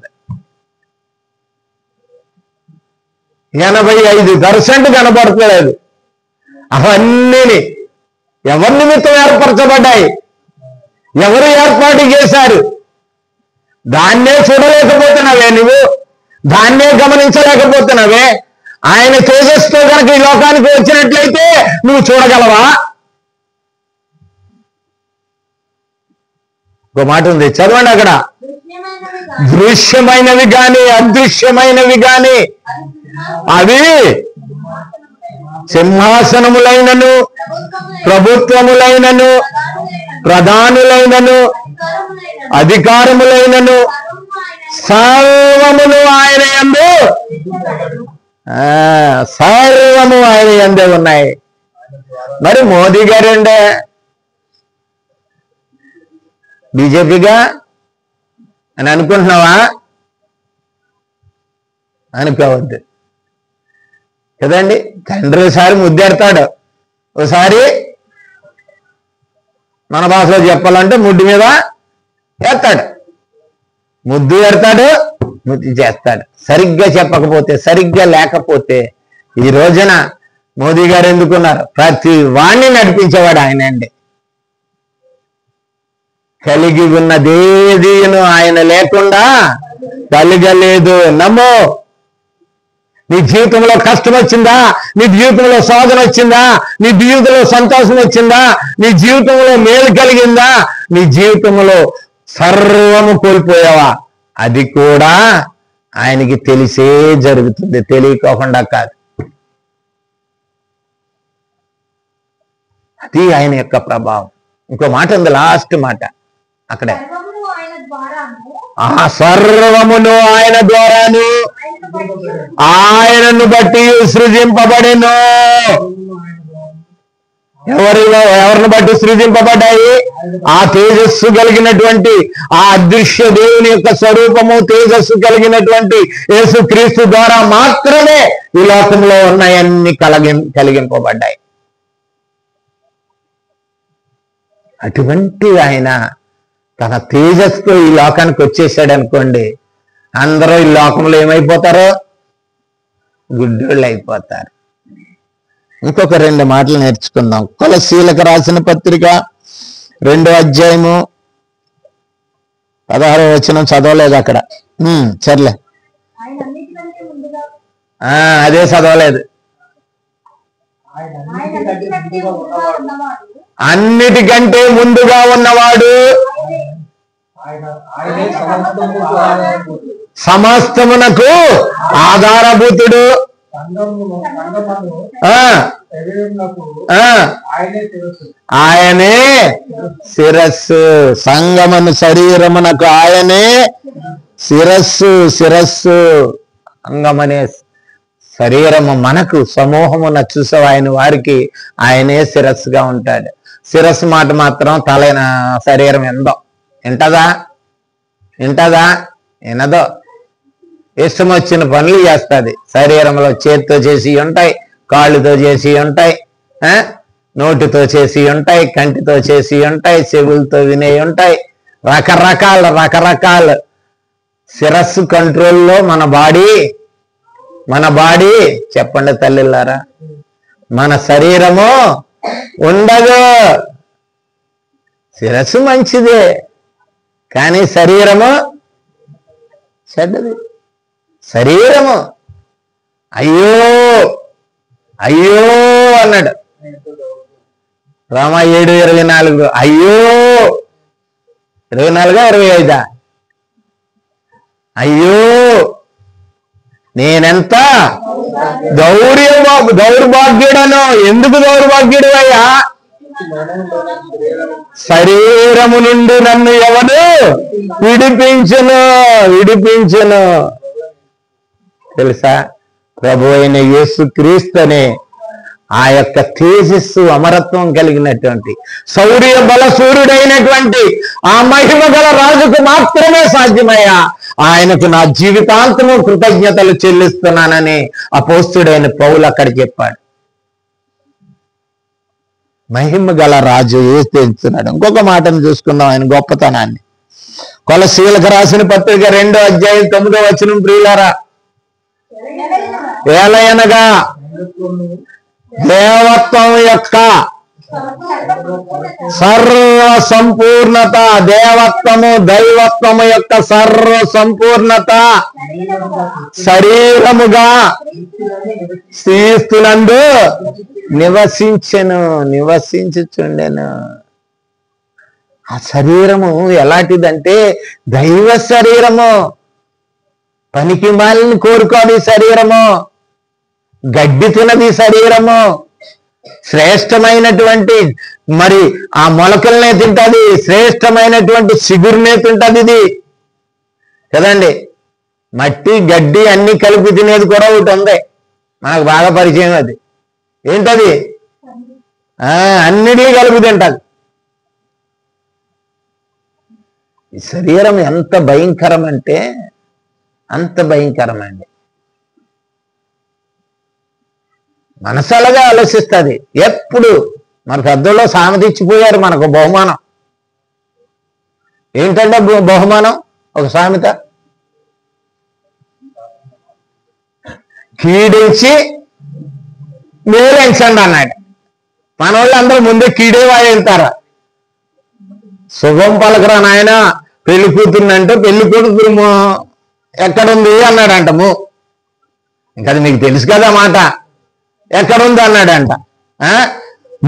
85% కనపడట్లేదు. అవన్నీ ఎవరి నిమిత్తం ఏర్పరచబడ్డాయి? ఎవరు ఏర్పాటు చేశారు? దాన్నే చూడలేకపోతున్నావే నువ్వు, దాన్నే గమనించలేకపోతున్నావే. ఆయన తేజస్సుతో కనుక ఈ లోకానికి వచ్చినట్లయితే నువ్వు చూడగలవా? ఒక మాట ఉంది, చదవండి అక్కడ. దృశ్యమైనవి గాని అదృశ్యమైనవి గాని అవి సింహాసనములైనను ప్రభుత్వములైనను ప్రధానులైనను అధికారములైనను సర్వమును ఆయన యందు, సర్వము ఆయన యందే ఉన్నాయి. మరి మోదీ గారండే బీజేపీగా అని అనుకుంటున్నావా? అనుకోవద్దు కదండి. తండ్రి ఒకసారి ముద్దెడతాడు, ఒకసారి మన భాషలో చెప్పాలంటే ముడ్డు మీద వేస్తాడు. ముద్దు పెడతాడు, ముద్దు చేస్తాడు. సరిగ్గా చెప్పకపోతే, సరిగ్గా లేకపోతే ఈ రోజున మోదీ గారు ఎందుకున్నారు? ప్రతి వాణ్ణి నడిపించేవాడు ఆయన అండి. కలిగి ఉన్నదేదీను ఆయన లేకుండా కలగలేదు. నమ్మో. నీ జీవితంలో కష్టం వచ్చిందా? నీ జీవితంలో శోధన వచ్చిందా? నీ జీవితంలో సంతోషం వచ్చిందా? నీ జీవితంలో మేలు కలిగిందా? నీ జీవితంలో సర్వము కోల్పోయావా? అది కూడా ఆయనకి తెలిసే జరుగుతుంది, తెలియకోకుండా కాదు. అది ఆయన యొక్క ప్రభావం. ఇంకో మాట ఉంది, లాస్ట్ మాట అక్కడే. ఆ సర్వమును ఆయన ద్వారాను ఆయనను బట్టి సృజింపబడెను. ఎవరిని బట్టి సృజింపబడ్డాయి? ఆ తేజస్సు కలిగినటువంటి, ఆ అదృశ్య దేవుని యొక్క స్వరూపము, తేజస్సు కలిగినటువంటి యేసుక్రీస్తు ద్వారా మాత్రమే ఈ లోకంలో ఉన్నాయన్ని కలిగింపబడ్డాయి. అటువంటి ఆయన తన తేజస్సుతో ఈ లోకానికి వచ్చేసాడు అనుకోండి, అందరూ ఈ లోకంలో ఏమైపోతారో? గుడ్డోళ్ళు అయిపోతారు. ఇంకొక 2 మాటలు నేర్చుకుందాం. కొలస్సీలకు రాసిన పత్రిక 2వ అధ్యాయము 16వ వచనం చదవలేదు అక్కడ. సర్లే, అదే చదవలేదు. అన్నిటికంటే ముందుగా ఉన్నవాడు, సమస్తమునకు ఆధారభూతుడు, ఆయనే శిరస్సు. సంగమను శరీరమునకు ఆయనే శిరస్సు. శిరస్సు అంగమనే శరీరము మనకు సమూహమున చూసావు, ఆయన వారికి ఆయనే శిరస్సుగా ఉంటాడు. శిరస్సు మాట మాత్రం తలైన శరీరం వింటదా? వినదో. ఇష్టం వచ్చిన పనులు చేస్తుంది. శరీరంలో చేతితో చేసి ఉంటాయి, కాళ్ళుతో చేసి ఉంటాయి, నోటితో చేసి ఉంటాయి, కంటితో చేసి ఉంటాయి, చెవులతో వినే ఉంటాయి, రకరకాల శిరస్సు కంట్రోల్లో మన బాడీ చెప్పండి తల్లిలారా, మన శరీరము ఉండదు. శిరస్సు మంచిదే కానీ శరీరము చెడ్డది. శరీరము అయ్యో అన్నాడు రామ 7:24. అయ్యో 24-25 అయ్యో నేనెంత దౌర్భాగ్యుడను. ఎందుకు దౌర్భాగ్యుడు అయ్యా? శరీరము నుండి నన్ను ఎవరు విడిపించును. తెలుసా, ప్రభు అయిన యేసుక్రీస్తునే ఆ యొక్క తేజస్సు అమరత్వం కలిగినటువంటి శౌర్య బల సూర్యుడైనటువంటి ఆ మహిమ గల రాజుకు మాత్రమే సాధ్యమయ్యా. ఆయనకు నా జీవితాంతము కృతజ్ఞతలు చెల్లిస్తున్నానని అపోస్తుడైన పౌలు అక్కడ చెప్పాడు. మహిమ గల రాజు తెలుస్తున్నాడు. ఇంకొక మాటను చూసుకుందాం ఆయన గొప్పతనాన్ని. కొలసీలకు రాసిన పత్రిక 2:9 ప్రియులారా, ఏలయనగా దేవత్వం యొక్క సర్వ సంపూర్ణత, దైవత్వము యొక్క సర్వ సంపూర్ణత శరీరముగా క్రీస్తునందు నివసించుచుండెను. ఆ శరీరము ఎలాంటిదంటే దైవ శరీరము. పనికి మాలిని కోరుకోదు శరీరము, గడ్డి తినది శరీరము, శ్రేష్టమైనటువంటి మరి ఆ మొలకలనే తింటది, శ్రేష్టమైనటువంటి చిగురునే తింటది. ఇది కదండి, మట్టి గడ్డి అన్ని కలిపి తినేది కూడా ఒకటి ఉంది, మనకు బాగా పరిచయం. అది ఏంటది? అన్నిటినీ కలిపి తింటది. ఈ శరీరం ఎంత భయంకరం అంటే అంత భయంకరమండి. మనసు అలాగా ఆలోచిస్తుంది ఎప్పుడు. మన పెద్దల్లో సామెత ఇచ్చిపోయారు మనకు బహుమానం. ఏంటంటే బహుమానం? ఒక సామెత, కీడించి మేలెంచండి అన్నాడు. మన వాళ్ళు అందరూ ముందే కీడే వాయింతారా? శుభం పలకరా నాయన, పెళ్లి కూతురునంటే పెళ్లి కూతురు ఎక్కడుంది అన్నాడంటము. ఇంకా అది మీకు తెలుసు కదా మాట, ఎక్కడుంది అన్నాడంట.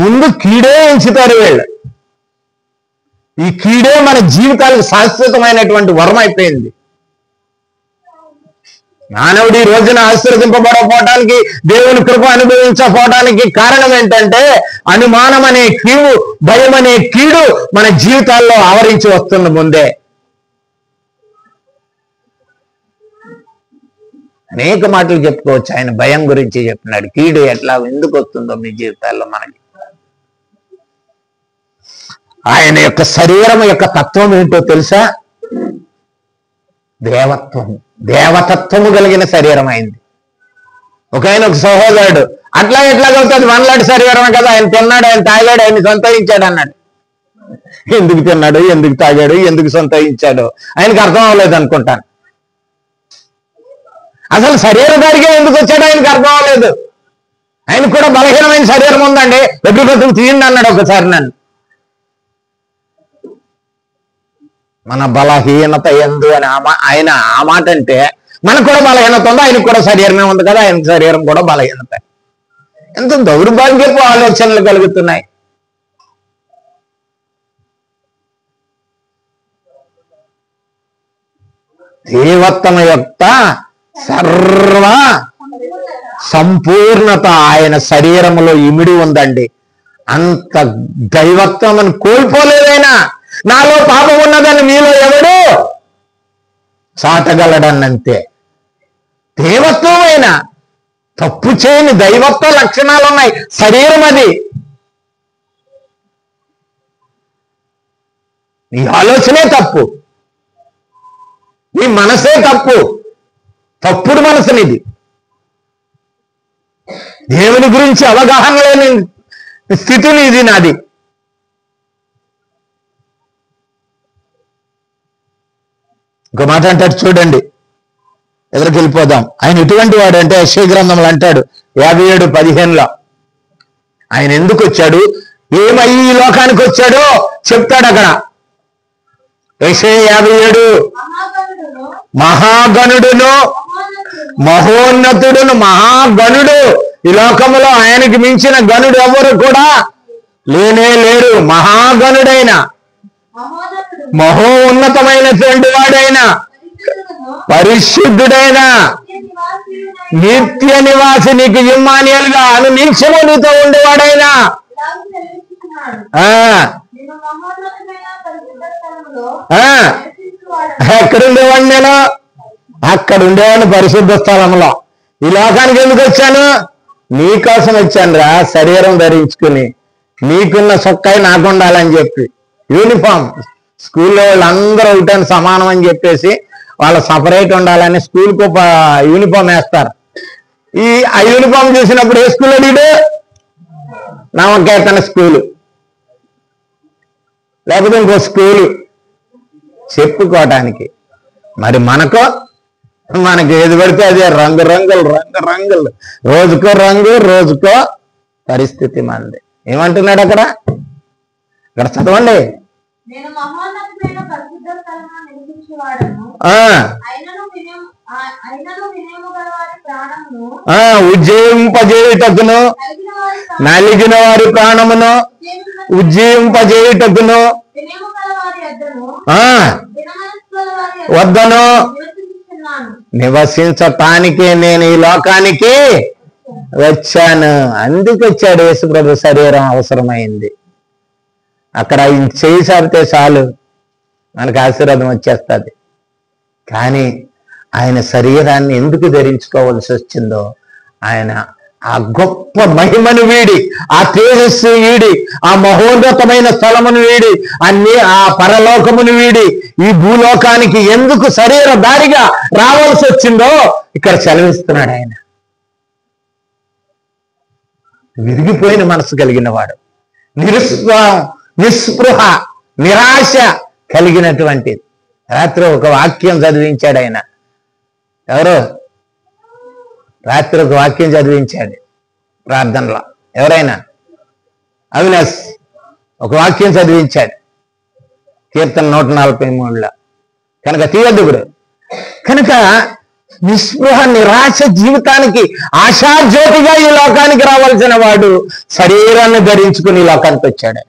ముందు కీడే ఎంచుతారు వీళ్ళు. ఈ కీడే మన జీవితాలకు శాశ్వతమైనటువంటి వరం అయిపోయింది. మానవుడు ఈ రోజున ఆశీర్వదింపబడకపోవటానికి, దేవుని కృప అనుభవించకపోవటానికి కారణం ఏంటంటే అనుమానం అనే కీడు, భయం అనే కీడు మన జీవితాల్లో ఆవరించి వస్తుంది ముందే. అనేక మాటలు చెప్పుకోవచ్చు. ఆయన భయం గురించి చెప్పినాడు. కీడు ఎట్లా ఎందుకు వస్తుందో మీ జీవితాల్లో మనకి. ఆయన యొక్క శరీరం యొక్క తత్వం ఏంటో తెలుసా? దేవతత్వము కలిగిన శరీరం అయింది. ఒక సహోదరుడు ఎట్లాగవుతుంది, మనలాంటి శరీరమే కదా, ఆయన తిన్నాడు, ఆయన తాగాడు, ఆయన సంతోషించాడు అన్నాడు. ఎందుకు తిన్నాడు, ఎందుకు తాగాడు, ఎందుకు సంతోషించాడు ఆయనకు అర్థం అవ్వలేదు అనుకుంటాను. అసలు శరీరధారిగా ఎందుకు వచ్చాడో ఆయనకు అర్థం అవ్వలేదు. ఆయనకు కూడా బలహీనమైన శరీరం ఉందండి, ఎప్పుడు తీయండి అన్నాడు ఒకసారి నన్ను. మన బలహీనత ఎందు అని ఆయన ఆ మాట అంటే, మనకు కూడా బలహీనత ఉంది, ఆయనకు కూడా శరీరమే ఉంది కదా, ఆయనకు శరీరం కూడా బలహీనత. ఎంత దౌర్భాగ్యపు ఆలోచనలు కలుగుతున్నాయి. దేవత్వం యొక్క సర్వ సంపూర్ణత ఆయన శరీరములో ఇమిడి ఉందండి. అంత దైవత్వం అని కోల్పోలేదైనా. నాలో పాపం ఉన్నదని మీలో ఎవడు చాటగలడన్నంతే. దేవత్వమైన తప్పు చేయని దైవత్వ లక్షణాలు ఉన్నాయి శరీరం. అది నీ ఆలోచనే తప్పు, నీ మనసే తప్పు, తప్పుడు మనసునిది. దేవుని గురించి అవగాహన లేని స్థితి నీది నాది. ఇంకో మాట అంటాడు చూడండి, ఎదురుకి వెళ్ళిపోదాం. ఆయన ఎటువంటి వాడు అంటే యెషయా గ్రంథంలో అంటాడు 57:15 ఆయన ఎందుకు వచ్చాడు, ఏమై ఈ లోకానికి వచ్చాడో చెప్తాడు అక్కడ. యెషయా 57 మహాగణుడును మహోన్నతుడును మహాగణుడు, ఈ లోకంలో ఆయనకి మించిన గణుడు ఎవరు కూడా లేనే లేరు. మహాగణుడైన మహోన్నతమైనటువంటి వాడైన పరిశుద్ధుడైన నిత్య నివాసి నీకు ఇమ్మానుయేలుగా అనునిత్యము నీతో ఉండేవాడైనా ఎక్కడుండేవాడు నేను? అక్కడ ఉండేవాడిని పరిశుద్ధ స్థలంలో. ఈ లోకానికి ఎందుకు వచ్చాను? నీకోసం వచ్చాను రా, శరీరం ధరించుకుని నీకున్న సొక్కాయి నాకు ఉండాలని చెప్పి. యూనిఫామ్ స్కూల్లో వాళ్ళందరూ ఒకటని సమానం అని చెప్పేసి వాళ్ళు సపరేట్ ఉండాలని స్కూల్కి యూనిఫామ్ వేస్తారు. ఆ యూనిఫామ్ చూసినప్పుడు ఏ స్కూల్ అడిగాడు? నామకేతన స్కూలు లేకపోతే ఇంకో స్కూలు చెప్పుకోవటానికి. మరి మనకి ఏది పడితే అదే రంగులు రోజుకో రంగు రోజుకో పరిస్థితి మంది. ఏమంటున్నాడు అక్కడ చదవండి. ఉజ్జయింపజేయుటకును నలిగిన వారి ప్రాణమును ఉజ్జయింపజేయుటకును వద్దను నివసించటానికే నేను ఈ లోకానికి వచ్చాను. అందుకు వచ్చాడు యేసుప్రభు. శరీరం అవసరమైంది. అక్కడ ఆయన చేయి సారితే చాలు మనకు ఆశీర్వాదం వచ్చేస్తుంది. కానీ ఆయన శరీరాన్ని ఎందుకు ధరించుకోవాల్సి వచ్చిందో, ఆయన ఆ గొప్ప మహిమను వీడి, ఆ తేజస్సు వీడి, ఆ మహోన్నతమైన స్థలమును వీడి, ఆ పరలోకమును వీడి ఈ భూలోకానికి ఎందుకు శరీరధారిగా రావాల్సి వచ్చిందో ఇక్కడ సెలవిస్తున్నాడు. ఆయన విరిగిపోయిన మనసు కలిగిన వాడు, నిస్పృహ నిరాశ కలిగినటువంటి. రాత్రి ఒక వాక్యం చదివించాడు ఆయన. ఎవరు? రాత్రి ఒక వాక్యం చదివించాడు ప్రార్థనలో. ఎవరైనా? అవినాష్ ఒక వాక్యం చదివించాడు కీర్తన 143లో. కనుక తీయద్దుగుడు కనుక నిస్పృహ నిరాశ జీవితానికి ఆశాజ్యోతిగా ఈ లోకానికి రావాల్సిన వాడు శరీరాన్ని ధరించుకుని ఈ లోకానికి వచ్చాడు.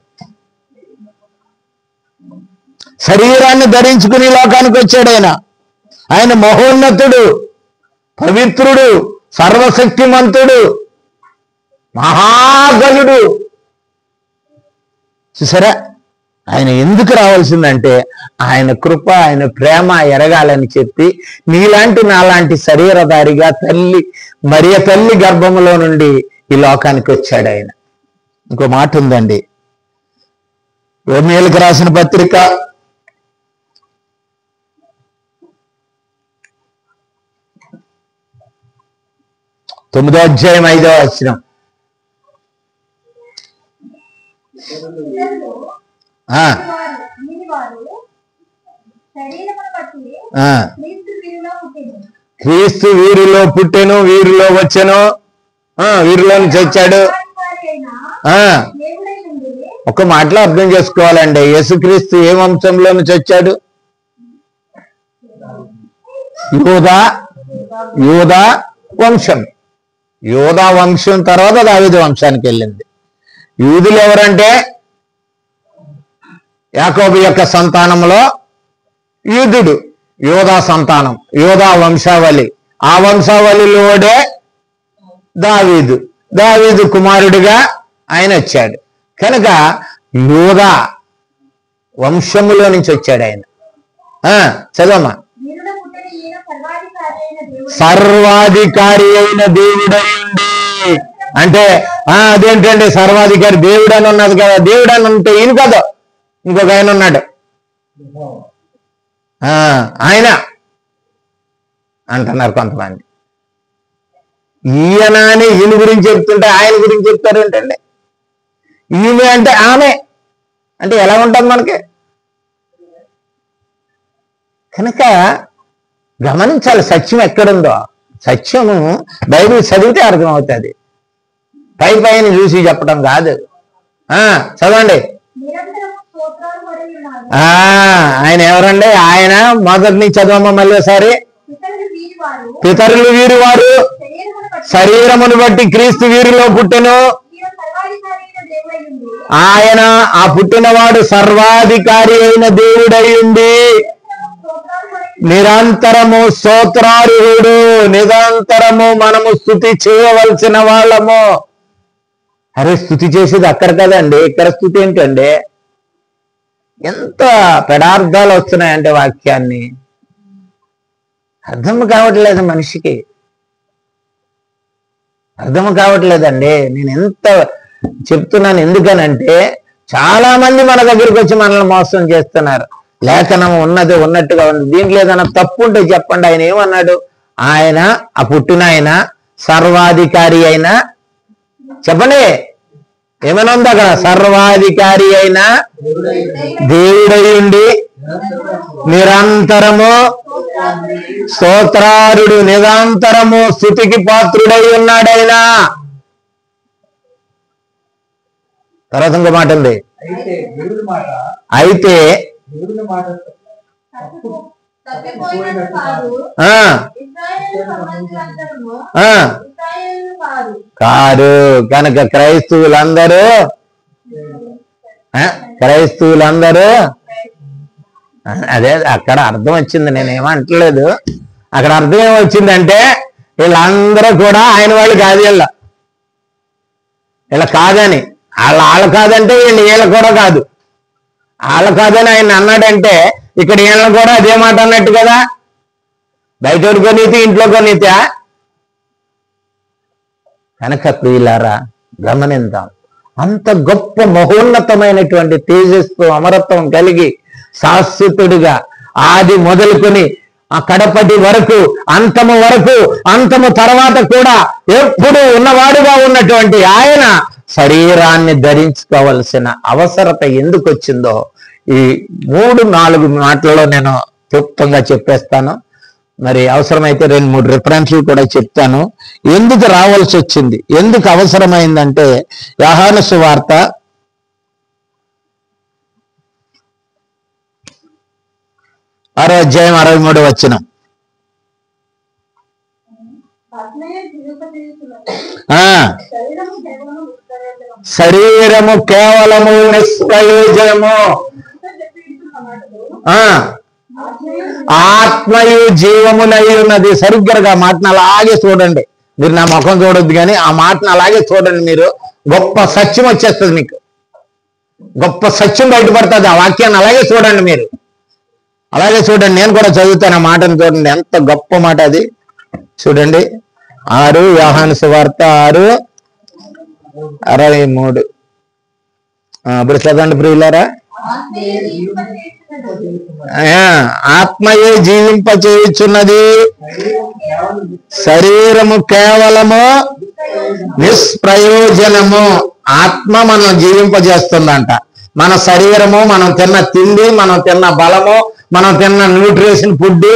శరీరాన్ని ధరించుకుని లోకానికి వచ్చాడు. ఆయన మహోన్నతుడు, పవిత్రుడు, సర్వశక్తిమంతుడు, మహాగణుడు. చూసారా ఆయన ఎందుకు రావాల్సిందంటే ఆయన కృప, ఆయన ప్రేమ ఎరగాలని చెప్పి నీలాంటి నాలాంటి శరీరధారిగా మరియ తల్లి గర్భములో నుండి ఈ లోకానికి వచ్చాడు ఆయన. ఇంకో మాట ఉందండి, రోమీయులకు రాసిన పత్రిక 9వ అధ్యాయం 5వ వచనం. క్రీస్తు వీరిలో పుట్టెను, వీరిలో వచ్చెను, వీరిలో నుంచి వచ్చాడు. ఒక మాటలో అర్థం చేసుకోవాలండి, యేసుక్రీస్తు ఏ వంశంలో నుంచి వచ్చాడు? యూదా వంశం. యూదా వంశం తర్వాత దావీదు వంశానికి వెళ్ళింది. యూదులు ఎవరంటే యాకోబు యొక్క సంతానంలో యూదుడు, యూదా సంతానం, యూదా వంశావళి. ఆ వంశావళిలోడే దావీదు కుమారుడిగా ఆయన వచ్చాడు. కనుక యూదా వంశములో నుంచి వచ్చాడు ఆయన. చదవమ్మా. సర్వాధికారి అయిన దేవుడైంది అంటే అదేంటండి సర్వాధికారి? దేవుడు అని ఉన్నది కదా. దేవుడు అని ఉంటే ఈయన కదా, ఇంకొక ఆయన ఉన్నాడు, ఆయన అంటున్నారు కొంతమంది. ఈయన అని ఈయన గురించి చెప్తుంటే ఆయన గురించి చెప్తారు ఏంటండి? ఈమె అంటే ఆమె అంటే ఎలా ఉంటుంది మనకి? కనుక గమనించాలి సత్యం ఎక్కడుందో. సత్యము బైబిల్ చదివితే అర్థమవుతుంది, పై పైన చూసి చెప్పడం కాదు. చదవండి. ఆయన ఎవరండి? ఆయన మొదటి నుంచి చదవమ్మ మళ్ళీ ఒకసారి. పితరులు వీరు వారు, శరీరమును బట్టి క్రీస్తు వీరిలో పుట్టెను. ఆయన ఆ పుట్టినవాడు సర్వాధికారి అయిన దేవుడయ్యుండి నిరంతరము స్తోత్రార్హుడు. నిరంతరము మనము స్తుతి చేయవలసిన వాళ్ళము. అరే స్తుతి చేసేది అక్కడ కదండి, ఇక్కడ స్తుతి ఏంటండి? ఎంత పెడార్థాలు వస్తున్నాయంటే వాక్యాన్ని అర్థం కావట్లేదు, మనిషికి అర్థం కావట్లేదండి. నేను ఎంత చెప్తున్నాను ఎందుకనంటే చాలా మంది మన దగ్గరికి వచ్చి మనల్ని మోసం చేస్తున్నారు. లేఖనం ఉన్నది ఉన్నట్టుగా ఉంది, దీంట్లో ఏదైనా తప్పు ఉంటే చెప్పండి. ఆయన ఏమన్నాడు? ఆయన ఆ పుట్టిన ఆయన సర్వాధికారి అయిన, చెప్పండి ఏమైనా ఉంది అక్కడ? సర్వాధికారి అయిన దేవుడయ్యుండి నిరంతరము స్తోత్రారుడు, నిరంతరము స్తుతికి పాత్రుడై ఉన్నాడైనా. తర్వాత ఇంకో మాట ఉంది, అయితే కారు. కనుక క్రైస్తవులందరూ అదే అక్కడ అర్థం వచ్చింది, నేనేమంటలేదు. అక్కడ అర్థం ఏమొచ్చిందంటే వీళ్ళందరూ కూడా ఆయన వాళ్ళు కాదు, వీళ్ళ కాదని. వాళ్ళ కాదంటే వీళ్ళు కూడా కాదు. వాళ్ళ కాదని ఆయన అన్నాడంటే ఇక్కడ వీళ్ళ కూడా అదే మాట అన్నట్టు కదా. బయట కొనీతి ఇంట్లో కొనీతా. కనుక ప్రియులారా గమనిద్దాం, అంత గొప్ప మహోన్నతమైనటువంటి తేజస్సు అమరత్వం కలిగి శాశ్వతుడిగా ఆది మొదలుకొని ఆ కడపటి వరకు అంతము వరకు, అంతము తర్వాత కూడా ఎప్పుడు ఉన్నవాడుగా ఉన్నటువంటి ఆయన శరీరాన్ని ధరించుకోవలసిన అవసరత ఎందుకు వచ్చిందో ఈ 3-4 మాటలలో నేను క్లుప్తంగా చెప్పేస్తాను. మరి అవసరమైతే 2-3 రిఫరెన్స్లు కూడా చెప్తాను. ఎందుకు రావాల్సి వచ్చింది, ఎందుకు అవసరమైందంటే యోహాను సువార్త 6:63 శరీరము కేవలము నిష్ప్రయోజనము, ఆత్మయు జీవమునై ఉన్నది. సరిగ్గా మాటను అలాగే చూడండి. మీరు నా ముఖం చూడొద్దు కానీ ఆ మాటను అలాగే చూడండి. మీరు గొప్ప సత్యం వచ్చేస్తుంది, మీకు గొప్ప సత్యం బయటపడుతుంది. ఆ వాక్యాన్ని అలాగే చూడండి, మీరు అలాగే చూడండి. నేను కూడా చదువుతాను ఆ మాటను, చూడండి ఎంత గొప్ప మాట అది. చూడండి 6 యోహాను సువార్త 6:63. ఇప్పుడు చదవండి ప్రియులారా. ఆత్మయే జీవింపచేయుచున్నది, శరీరము కేవలము నిష్ప్రయోజనము. ఆత్మ మనం జీవింపజేస్తుందంట. మన శరీరము, మనం తిన్న తిండి, మనం తిన్న బలము, మనం తిన్న న్యూట్రిషన్ ఫుడ్,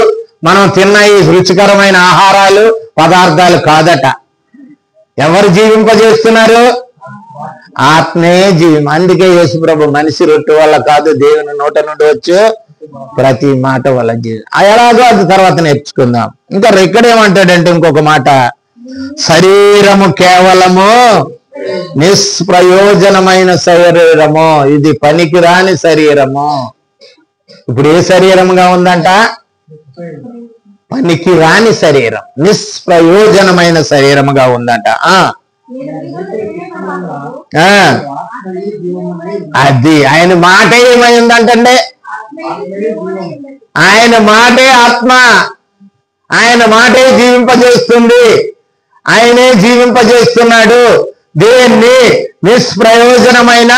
మనం తిన్న ఈ రుచికరమైన ఆహారాలు పదార్థాలు కాదట. ఎవరు జీవింపజేస్తున్నారు? ఆత్మే జీవం. అందుకే యేసుప్రభు మనిషి రొట్టె వల్ల కాదు, దేవుని నోట నుండి వచ్చు ప్రతి మాట వల్ల జీవం. ఎలాగో అది తర్వాత నేర్చుకుందాం. ఇంకా ఇక్కడేమంటాడంటే ఇంకొక మాట, శరీరము కేవలము నిష్ప్రయోజనమైన శరీరము, ఇది పనికిరాని శరీరము. ఇప్పుడు ఏ శరీరముగా ఉందంట? పనికి రాని శరీరం, నిష్ప్రయోజనమైన శరీరముగా ఉందంట. అది ఆయన మాట ఏమైందంటే, ఆయన మాటే ఆత్మ, ఆయన మాటే జీవింపజేస్తుంది, ఆయనే జీవింపజేస్తున్నాడు. దేన్ని? నిష్ప్రయోజనమైన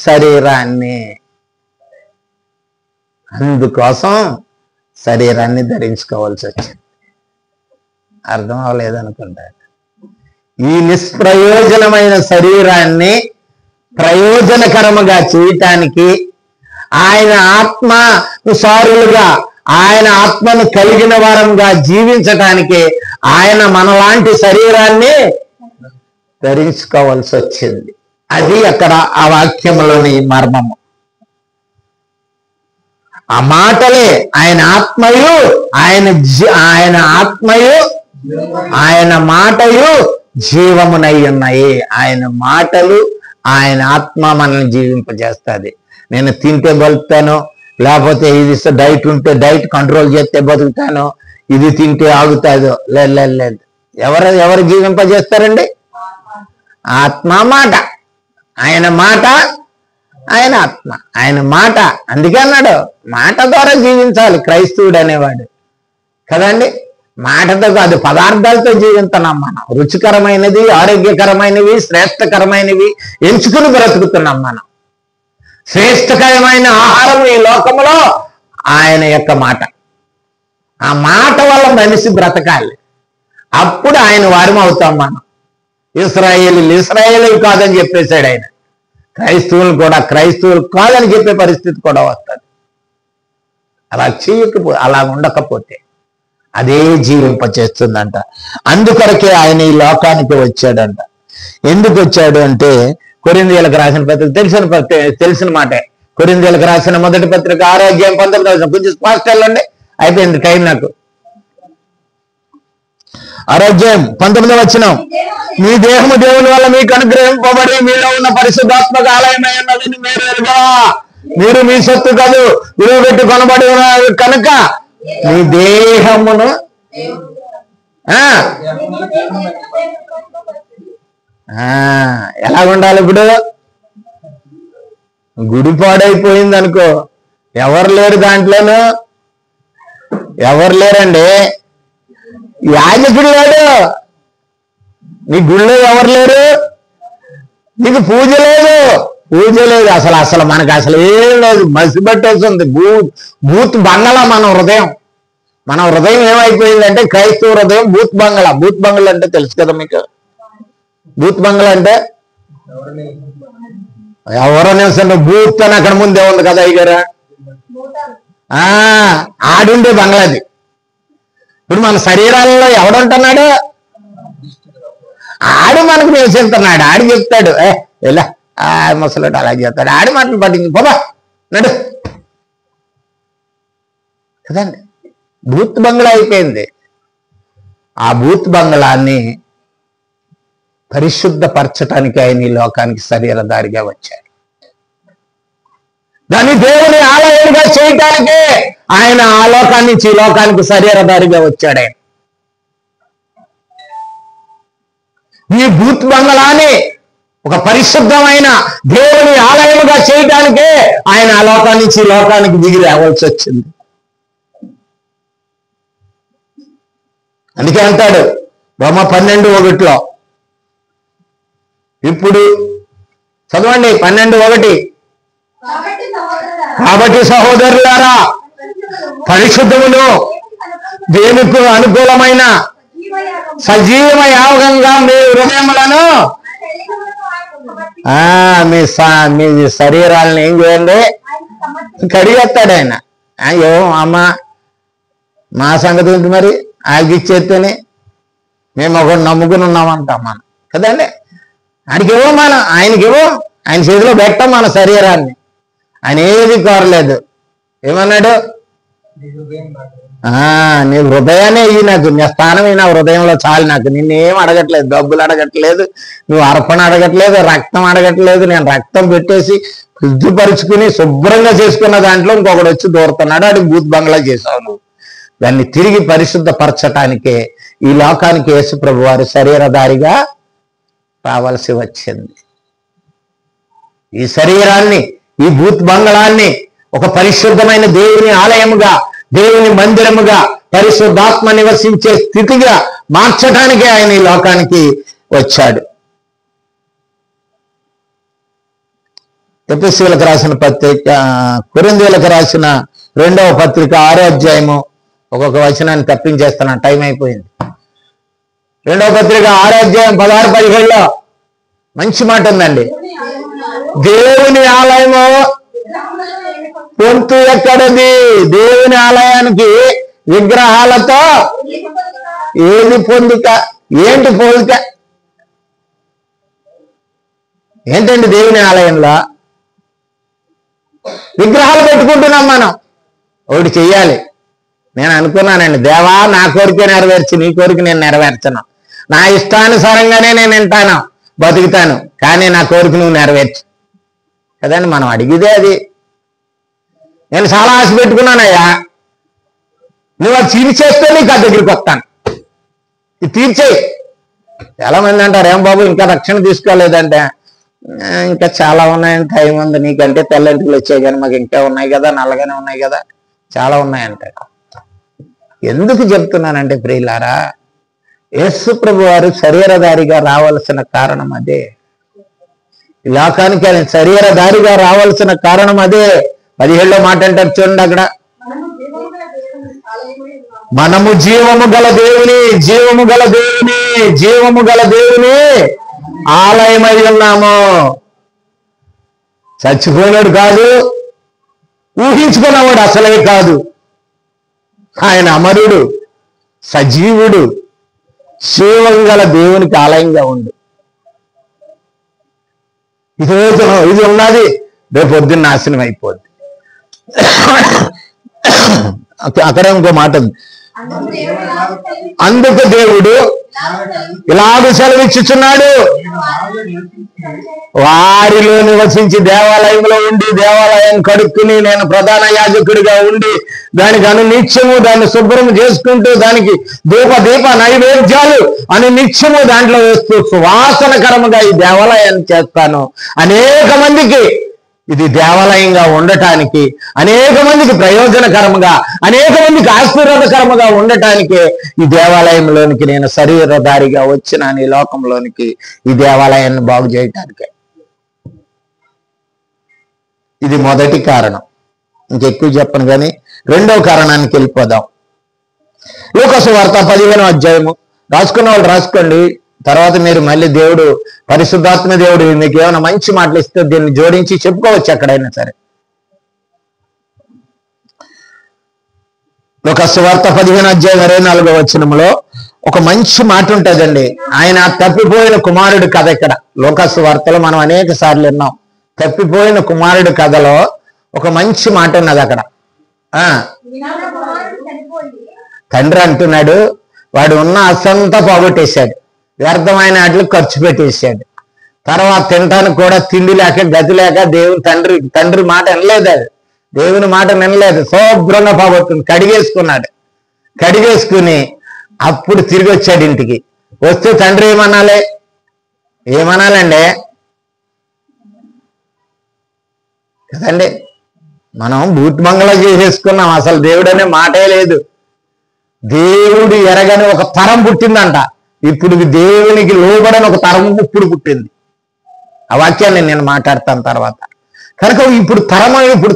శరీరాన్ని. అందుకోసం శరీరాన్ని ధరించుకోవాల్సి వచ్చింది. అర్థం అవ్వలేదనుకుంటా. ఈ నిష్ప్రయోజనమైన శరీరాన్ని ప్రయోజనకరముగా చేయటానికి, ఆయన ఆత్మానుసారులుగా ఆయన ఆత్మను కలిగిన వారంగా జీవించటానికి ఆయన మనలాంటి శరీరాన్ని ధరించుకోవాల్సి వచ్చింది. అది అక్కడ ఆ వాక్యంలోని మర్మము. ఆ మాటలే ఆయన ఆత్మయు ఆయన మాటయు జీవమునై ఉన్నాయి. ఆయన మాటలు ఆయన ఆత్మ మనల్ని జీవింపజేస్తుంది. నేను తింటే బతుకుతాను, లేకపోతే ఇది డైట్ ఉంటే డైట్ కంట్రోల్ చేస్తే బతుకుతాను, ఇది తింటే ఆగుతాదో. లేదు. ఎవరు జీవింపజేస్తారండి? ఆత్మ మాట. ఆయన మాట, ఆయన ఆత్మ, ఆయన మాట. అందుకే అన్నాడు మాట ద్వారా జీవించాలి క్రైస్తవుడు అనేవాడు కదండి. మాటతో కాదు, పదార్థాలతో జీవిస్తున్నాం మనం. రుచికరమైనది, ఆరోగ్యకరమైనవి, శ్రేష్టకరమైనవి ఎంచుకుని బ్రతుకుతున్నాం మనం. శ్రేష్టకరమైన ఆహారం ఈ లోకంలో ఆయన యొక్క మాట. ఆ మాట వల్ల మనిషి బ్రతకాలి. అప్పుడు ఆయన వారం అవుతాం మనం. ఇస్రాయేలు కాదని చెప్పేశాడు ఆయన. క్రైస్తవులు కూడా క్రైస్తవులు కాదని చెప్పే పరిస్థితి కూడా వస్తుంది. అలా అలా ఉండకపోతే అదే జీవింపచేస్తుందంట. అందుకొరకే ఆయన ఈ లోకానికి వచ్చాడంట. ఎందుకు వచ్చాడు అంటే, కొరింథీయులకు రాసిన పత్రిక తెలిసిన మాటే. కొరింథీయులకు రాసిన మొదటి పత్రిక 6:19 కొంచెం స్పష్టం వెళ్ళండి, అయిపోయింది టైం నాకు. 6:19 మీ దేహము దేవుని వల్ల మీకు అనుగ్రహింపబడి మీలో ఉన్న పరిశుద్ధాత్మక ఆలయమై ఉన్నదని మీరు ఎరుగరా. మీరు మీ సొత్తు కాదు, విలువ పెట్టి కొనబడి కనుక మీ దేహమును ఎలా ఉండాలి? ఇప్పుడు గుడి పాడైపోయింది అనుకో, ఎవరు లేరు దాంట్లోనూ, ఎవరు లేరండి. యాజకుడు లేడు, నీ గుళ్ళో ఎవరు లేరు, నీకు పూజ లేదు అసలు మనకు అసలు ఏం లేదు. మసిబట్టేస్తుంది బూత్ బంగళా మన హృదయం ఏమైపోయిందంటే క్రైస్తవ హృదయం బూత్ బంగళా అంటే తెలుసు కదా మీకు. బూత్ బంగళా అంటే ఎవరో నివసం బూత్ అని అక్కడ ముందే ఉంది కదా అయ్యారా, ఆడుండే బంగ్లాది. ఇప్పుడు మన శరీరాలలో ఎవడుంటున్నాడు? ఆడు మనకు నివసిస్తున్నాడు. ఆడు చెప్తాడు ఎలా ముసలాడు అలా చెప్తాడు, ఆడి మాటలు పట్టింది పోబా నడు కదండి. బూత్ బంగ్లా అయిపోయింది. ఆ బూత్ బంగ్లాన్ని పరిశుద్ధపరచటానికి ఆయన ఈ లోకానికి శరీరధారిగా వచ్చాడు. దాన్ని దేవుని ఆలయంగా చేయటానికే ఆయన ఆ లోకాన్ని నుంచి ఈ లోకానికి శరీరధారిగా వచ్చాడు. ఆయన ఈ బూత్ బంగ్లాని ఒక పరిశుద్ధమైన దేవుని ఆలయముగా చేయటానికే ఆయన ఆ లోకాన్ని నుంచి ఈ లోకానికి దిగి రావాల్సి వచ్చింది. అందుకే అంటాడు రోమా 12:1 ఇప్పుడు చదవండి 12:1 కాబట్టి సహోదరులారా పరిశుద్ధమును దేవునికి అనుకూలమైన సజీవ యాగంగా మీ హృదయములను మీ శరీరాలను ఏం చేయండి, కడిగేస్తాడు ఆయన. అమ్మ మా సంగతి ఏంటి మరి, ఆగిచ్చేస్తేనే మేము ఒకటి నమ్ముకుని ఉన్నామంటాం మనం కదండి. ఆయనకివ్వం ఆయన చేతిలో పెట్టాం మన శరీరాన్ని. ఆయన ఏది కోరలేదు. ఏమన్నాడు? నీ హృదయాన్ని ఇవి నాకు, నీ స్థానం నా హృదయంలో చాలు, నాకు నిన్నేం అడగట్లేదు, డబ్బులు అడగట్లేదు, నువ్వు అర్పణ అడగట్లేదు, రక్తం అడగట్లేదు. నేను రక్తం పెట్టేసి శుద్ధిపరుచుకుని శుభ్రంగా చేసుకున్న దాంట్లో ఇంకొకటి వచ్చి దూరుతున్నాడు, అది బూత్ బంగ్లా చేసావు నువ్వు. దాన్ని తిరిగి పరిశుద్ధపరచటానికే ఈ లోకానికి యేసు ప్రభు వారు శరీరధారిగా రావాల్సి వచ్చింది. ఈ శరీరాన్ని, ఈ బూత్ బంగ్లాన్ని ఒక పరిశుద్ధమైన దేవుని ఆలయముగా, దేవుని మందిరముగా, పరిశుద్ధాత్మ నివసించే స్థితిగా మార్చడానికే ఆయన ఈ లోకానికి వచ్చాడు. ఎఫెసీయులకు రాసిన పత్రిక, కొరింథీయులకు రాసిన 2వ పత్రిక 6వ అధ్యాయము ఒక్కొక్క వచనాన్ని తప్పించేస్తున్నాను, టైం అయిపోయింది. 2వ పత్రిక 6వ అధ్యాయం 16-17 మంచి మాట ఉందండి. దేవుని ఆలయము పొంతు ఎక్కడది? దేవుని ఆలయానికి విగ్రహాలతో ఏది పొందుక? ఏంటి పోలిక? ఏంటండి దేవుని ఆలయంలో విగ్రహాలు పెట్టుకుంటున్నాం మనం. ఒకటి చెయ్యాలి. నేను అనుకున్నానండి, దేవా నా కోరిక నెరవేర్చి నీ కోరిక నేను నెరవేర్చను, నా ఇష్టానుసారంగానే నేను వింటాను బతుకుతాను, కానీ నా కోరిక నువ్వు నెరవేర్చు కదండి మనం అడిగిదే అది. నేను చాలా ఆశ పెట్టుకున్నానయ్యా, నువ్వు అది తీర్చేస్తే నీకు ఆ దగ్గరికి వస్తాను, ఇది తీర్చేయి. చాలా మంది అంటారు, ఏం బాబు ఇంకా రక్షణ తీసుకోలేదంటే, ఇంకా చాలా ఉన్నాయని, టైం ఉంది, నీకంటే తెల్లంటికి వచ్చాయి కానీ మాకు ఇంకా ఉన్నాయి కదా, నల్లగానే ఉన్నాయి కదా, చాలా ఉన్నాయంటే. ఎందుకు చెప్తున్నానంటే ప్రియులారా, యేసు ప్రభు వారు శరీరధారిగా రావాల్సిన కారణం అదే. ఈ లోకానికి ఆయన శరీరధారిగా రావాల్సిన కారణం అదే. 17లో మాట అంటారు చూడండి అక్కడ, మనము జీవము గల దేవుని ఆలయమై ఉన్నాము. చచ్చిపోయినాడు కాదు, ఊహించుకున్నవాడు అసలే కాదు. ఆయన అమరుడు, సజీవుడు, జీవం గల దేవునికి ఆలయంగా ఉండు. ఇది ఉన్నది, రేపు పొద్దున్న నాశనం అయిపోద్ది. అక్కడ ఇంకో మాట ఉంది, అందుకు దేవుడు ఇలాగ సెలవిచ్చుచున్నాడు, వారిలో నివసించి దేవాలయంలో ఉండి దేవాలయం కడుక్కుని నేను ప్రధాన యాజకుడిగా ఉండి దానికి అనునిత్యము దాన్ని శుభ్రం చేసుకుంటూ దానికి దీప నైవేద్యాలు అనునిత్యము దాంట్లో వేస్తూ సువాసనకరముగా ఈ దేవాలయాన్ని చేస్తాను. అనేక మందికి ఇది దేవాలయంగా ఉండటానికి, అనేక మందికి ప్రయోజనకరముగా, అనేక మందికి ఆశీర్వాదకరముగా ఉండటానికే ఈ దేవాలయంలోనికి నేను శరీరధారిగా వచ్చినాను, ఈ లోకంలోనికి ఈ దేవాలయాన్ని బాగు చేయటానికే. ఇది మొదటి కారణం. ఇంకెక్కువ చెప్పను కానీ రెండవ కారణానికి వెళ్ళిపోదాం. లూకా సువార్త 15వ అధ్యాయము. రాసుకున్న వాళ్ళు రాసుకోండి, తర్వాత మీరు మళ్ళీ దేవుడు పరిశుద్ధాత్మ దేవుడు మీకు ఏమైనా మంచి మాటలు ఇస్తే దీన్ని జోడించి చెప్పుకోవచ్చు ఎక్కడైనా సరే. లూకా సువార్త 15వ అధ్యాయం 24వ వచనంలో ఒక మంచి మాట ఉంటుందండి. ఆయన తప్పిపోయిన కుమారుడు కథ. ఇక్కడ లూకా సువార్తలో మనం అనేక సార్లు విన్నాం. తప్పిపోయిన కుమారుడు కథలో ఒక మంచి మాట ఉన్నది అక్కడ. తండ్రి అంటున్నాడు, వాడు ఉన్న అసంతా పోగొట్టేశాడు, వ్యర్థమైన వాటికి ఖర్చు పెట్టేశాడు. తర్వాత తినటానికి కూడా తిండి లేక గతి లేక తండ్రి మాట వినలేదు, అది దేవుని మాట వినలేదు, శుభ్రంగా పోగొట్టుకుని కడిగేసుకుని అప్పుడు తిరిగి వచ్చాడు ఇంటికి. వస్తే తండ్రి ఏమనాలండి కదండి. మనం బూట్ బంగ్లా చేసేసుకున్నాం, అసలు దేవుడు అనే మాటే లేదు. దేవుడు ఎరగని ఒక తరం పుట్టిందంట. ఇప్పుడు దేవునికి లోబడని ఒక తరం ఇప్పుడు పుట్టింది. ఆ వాక్యాన్ని నేను మాట్లాడతాను తర్వాత. కనుక ఇప్పుడు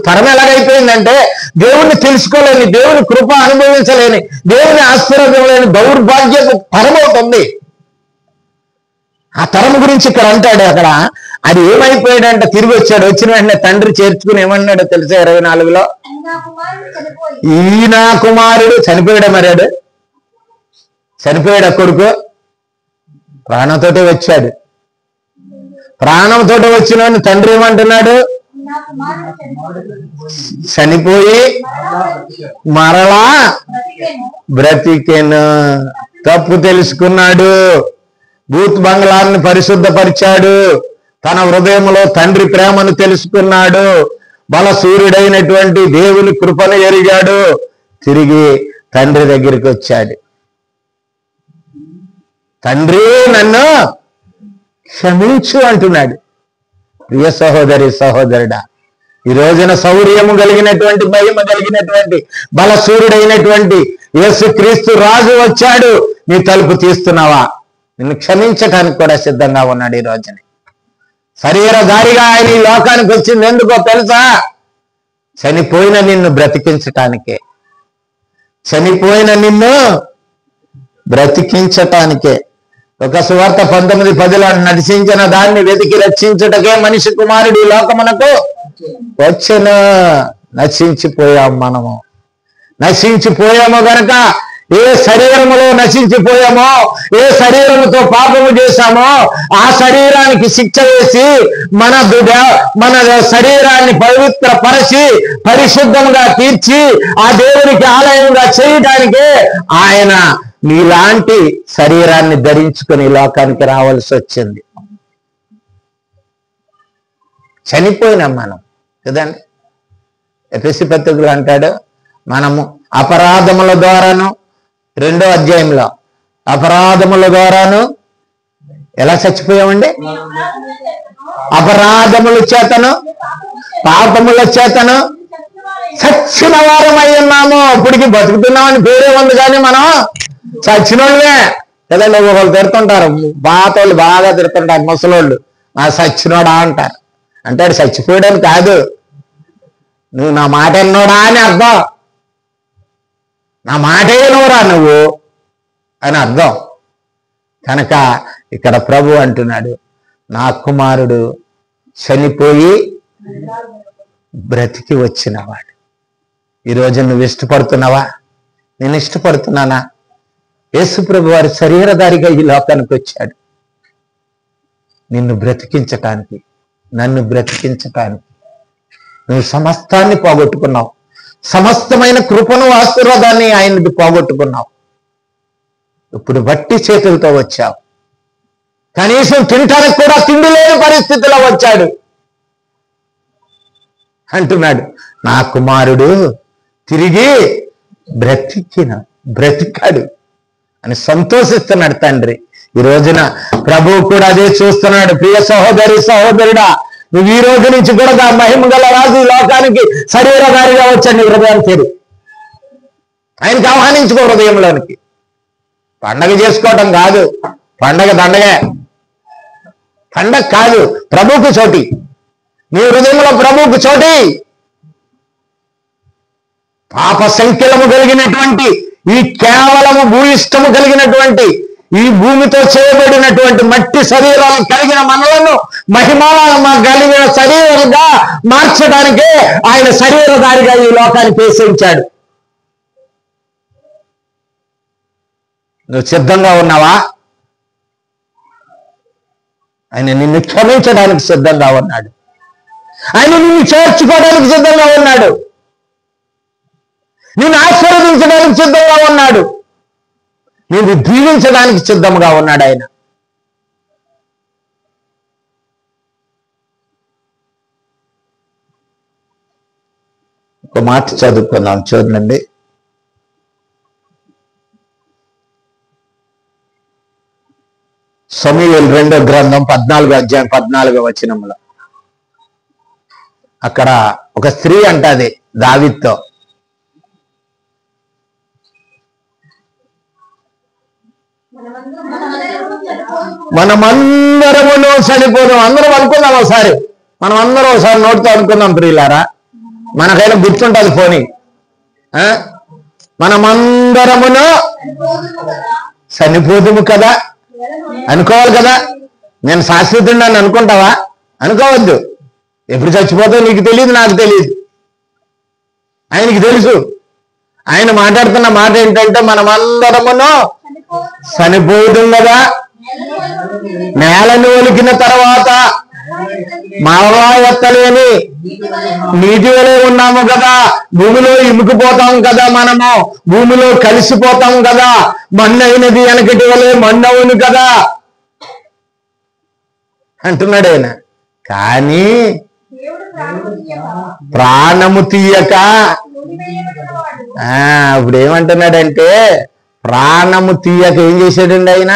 తరం ఎలాగైపోయిందంటే దేవుణ్ణి తెలుసుకోలేని, దేవుని కృప అనుభవించలేని, దేవుని ఆశీర్వాదం లేని దౌర్భాగ్యపు తరం అవుతుంది. ఆ తరం గురించి ఇక్కడ అంటాడు. అక్కడ అది ఏమైపోయాడంటే తిరిగి వచ్చాడు. వచ్చిన వెంటనే తండ్రి చేర్చుకుని ఏమన్నాడో తెలుసా 24లో, ఈ నా కుమారుడు చనిపోయాడు. మరాడు చనిపోయాడు. ఆ కొడుకు ప్రాణంతోటే వచ్చాడు. ప్రాణంతో వచ్చిన తండ్రి ఏమంటున్నాడు, చనిపోయి మరలా బ్రతికెను. తప్పు తెలుసుకున్నాడు, భూత్ బంగ్లాన్ని పరిశుద్ధపరిచాడు, తన హృదయంలో తండ్రి ప్రేమను తెలుసుకున్నాడు, బలసూర్యుడైనటువంటి దేవుని కృపను ఎరిగాడు, తిరిగి తండ్రి దగ్గరికి వచ్చాడు. తండ్రి నన్ను క్షమించు అంటున్నాడు. ప్రియ సహోదరి సహోదరుడా, ఈ రోజున శౌర్యము కలిగినటువంటి, మహిమ కలిగినటువంటి, బలసూర్యుడైనటువంటి యేసుక్రీస్తు రాజు వచ్చాడు. నీ తలుపు తీస్తున్నావా? నిన్ను క్షమించటానికి కూడా సిద్ధంగా ఉన్నాడు. ఈ రోజుని శరీరధారిగా ఆయన ఈ లోకానికి వచ్చింది ఎందుకో తెలుసా? చనిపోయిన నిన్ను బ్రతికించటానికే. చనిపోయిన నిన్ను బ్రతికించటానికే. ఒక సువార్త 19:10 నశించిన దాన్ని వెతికి రక్షించుటకే మనిషి కుమారుడు ఈ లోకమునకు వచ్చెను. నశించిపోయాము గనక ఏ శరీరములో నశించిపోయామో, ఏ శరీరముతో పాపము చేశామో ఆ శరీరానికి శిక్ష వేసి మన శరీరాన్ని పవిత్రపరచి పరిశుద్ధంగా తీర్చి ఆ దేవునికి ఆలయంగా చేయడానికే ఆయన నీలాంటి శరీరాన్ని ధరించుకుని లోకానికి రావాల్సి వచ్చింది. చనిపోయినాం మనం కదండి. ఎఫెసీ పత్రికలో అంటాడు, మనము అపరాధముల ద్వారాను, 2వ అధ్యాయంలో అపరాధముల ద్వారాను ఎలా చచ్చిపోయామండి? అపరాధముల చేతను పాపముల చేతను చచ్చిన వారమై ఉన్నాము. ఇప్పటికి బతుకుతున్నామని పేరే ఉంది, కానీ మనం చచ్చిన వాళ్ళే కదండి. ఒకళ్ళు తిడుతుంటారు, పాతోళ్ళు బాగా తిడుతుంటారు, ముసలోళ్ళు, నా చచ్చినోడా అంటారు. అంటాడు చచ్చిపోయాడని కాదు, నువ్వు నా మాట ఎన్నోడా అని అర్థం. నా మాట ఏనోరా నువ్వు అని అర్థం. కనుక ఇక్కడ ప్రభు అంటున్నాడు, నా కుమారుడు చనిపోయి బ్రతికి వచ్చినవాడు. ఈరోజు నువ్వు ఇష్టపడుతున్నావా? నేను ఇష్టపడుతున్నానా? యేసు ప్రభు వారి శరీరధారిగా ఈ లోకానికి వచ్చాడు నిన్ను బ్రతికించటానికి, నన్ను బ్రతికించటానికి. నువ్వు సమస్తాన్ని పోగొట్టుకున్నావు, సమస్తమైన కృపను ఆశీర్వాదాన్ని ఆయనది పోగొట్టుకున్నావు. ఇప్పుడు బట్టి చేతులతో వచ్చావు, కనీసం తినటానికి కూడా తిండి లేని పరిస్థితిలో వచ్చాడు. అంటున్నాడు, నా కుమారుడు తిరిగి బ్రతికాడు అని సంతోషిస్తున్నాడు తండ్రి. ఈ రోజున ప్రభువు కూడా అదే చూస్తున్నాడు. ప్రియ సహోదరి సహోదరుడా, నువ్వు ఈ రోజు నుంచి కూడా మహిమ గల రాజు ఈ లోకానికి శరీరధారిగా వచ్చాడు. నీ హృదయాన్ని తెరు, ఆయనకి ఆహ్వానించుకో హృదయంలోనికి. పండగ చేసుకోవటం కాదు, దండగే పండగ కాదు, ప్రభువుకు చోటి. నీ హృదయంలో ప్రభువుకు చోటి. పాప సంఖ్యలము కలిగినటువంటి ఈ కేవలము భూయిష్టము కలిగినటువంటి ఈ భూమితో చేయబడినటువంటి మట్టి శరీరాలు కలిగిన మనలను మహిమ కలిగిన శరీరంగా మార్చడానికే ఆయన శరీరధారిగా ఈ లోకాన్ని ప్రేషించాడు. నువ్వు సిద్ధంగా ఉన్నావా? ఆయన నిన్ను క్షమించడానికి సిద్ధంగా ఉన్నాడు. ఆయన నిన్ను చేర్చుకోవడానికి సిద్ధంగా ఉన్నాడు. నిన్ను ఆశీర్వదించడానికి సిద్ధంగా ఉన్నాడు. నిన్ను దీవించడానికి సిద్ధంగా ఉన్నాడు ఆయన. ఒక మాట చదువుకుందాం, చూడండి. సమూయేలు 2వ గ్రంథం 14వ అధ్యాయం 14వ వచనంలో అక్కడ ఒక స్త్రీ అంటది దావీదుతో, మనమందరమును చనిపోదాం. అందరం అనుకుందాం ఒకసారి, మనం అందరం ఒకసారి నోటితో అనుకుందాం ప్రియులారా, మనకైనా గుర్తుంటుంది పోనీ. మనమందరమును చనిపోదుము కదా అనుకోవాలి కదా. నేను శాశ్వతుడిని అని అనుకుంటావా? అనుకోవద్దు. ఎప్పుడు చచ్చిపోతావు నీకు తెలియదు, నాకు తెలియదు, ఆయనకి తెలుసు. ఆయన మాట్లాడుతున్న మాట ఏంటంటే, మనమందరమును చనిపోదుం కదా, నేలను ఒలికిన తర్వాత మావా ఎత్తలేని నీటి వలె ఉన్నాము కదా, భూమిలో ఇముకుపోతాం కదా, మనము భూమిలో కలిసిపోతాం కదా, మన్నైనది వెనకటి వలె మన్నవును కదా అంటున్నాడు ఆయన. కానీ ప్రాణము తీయక ఇప్పుడు ఏమంటున్నాడంటే, ప్రాణము తీయక ఏం చేశాడండి ఆయన?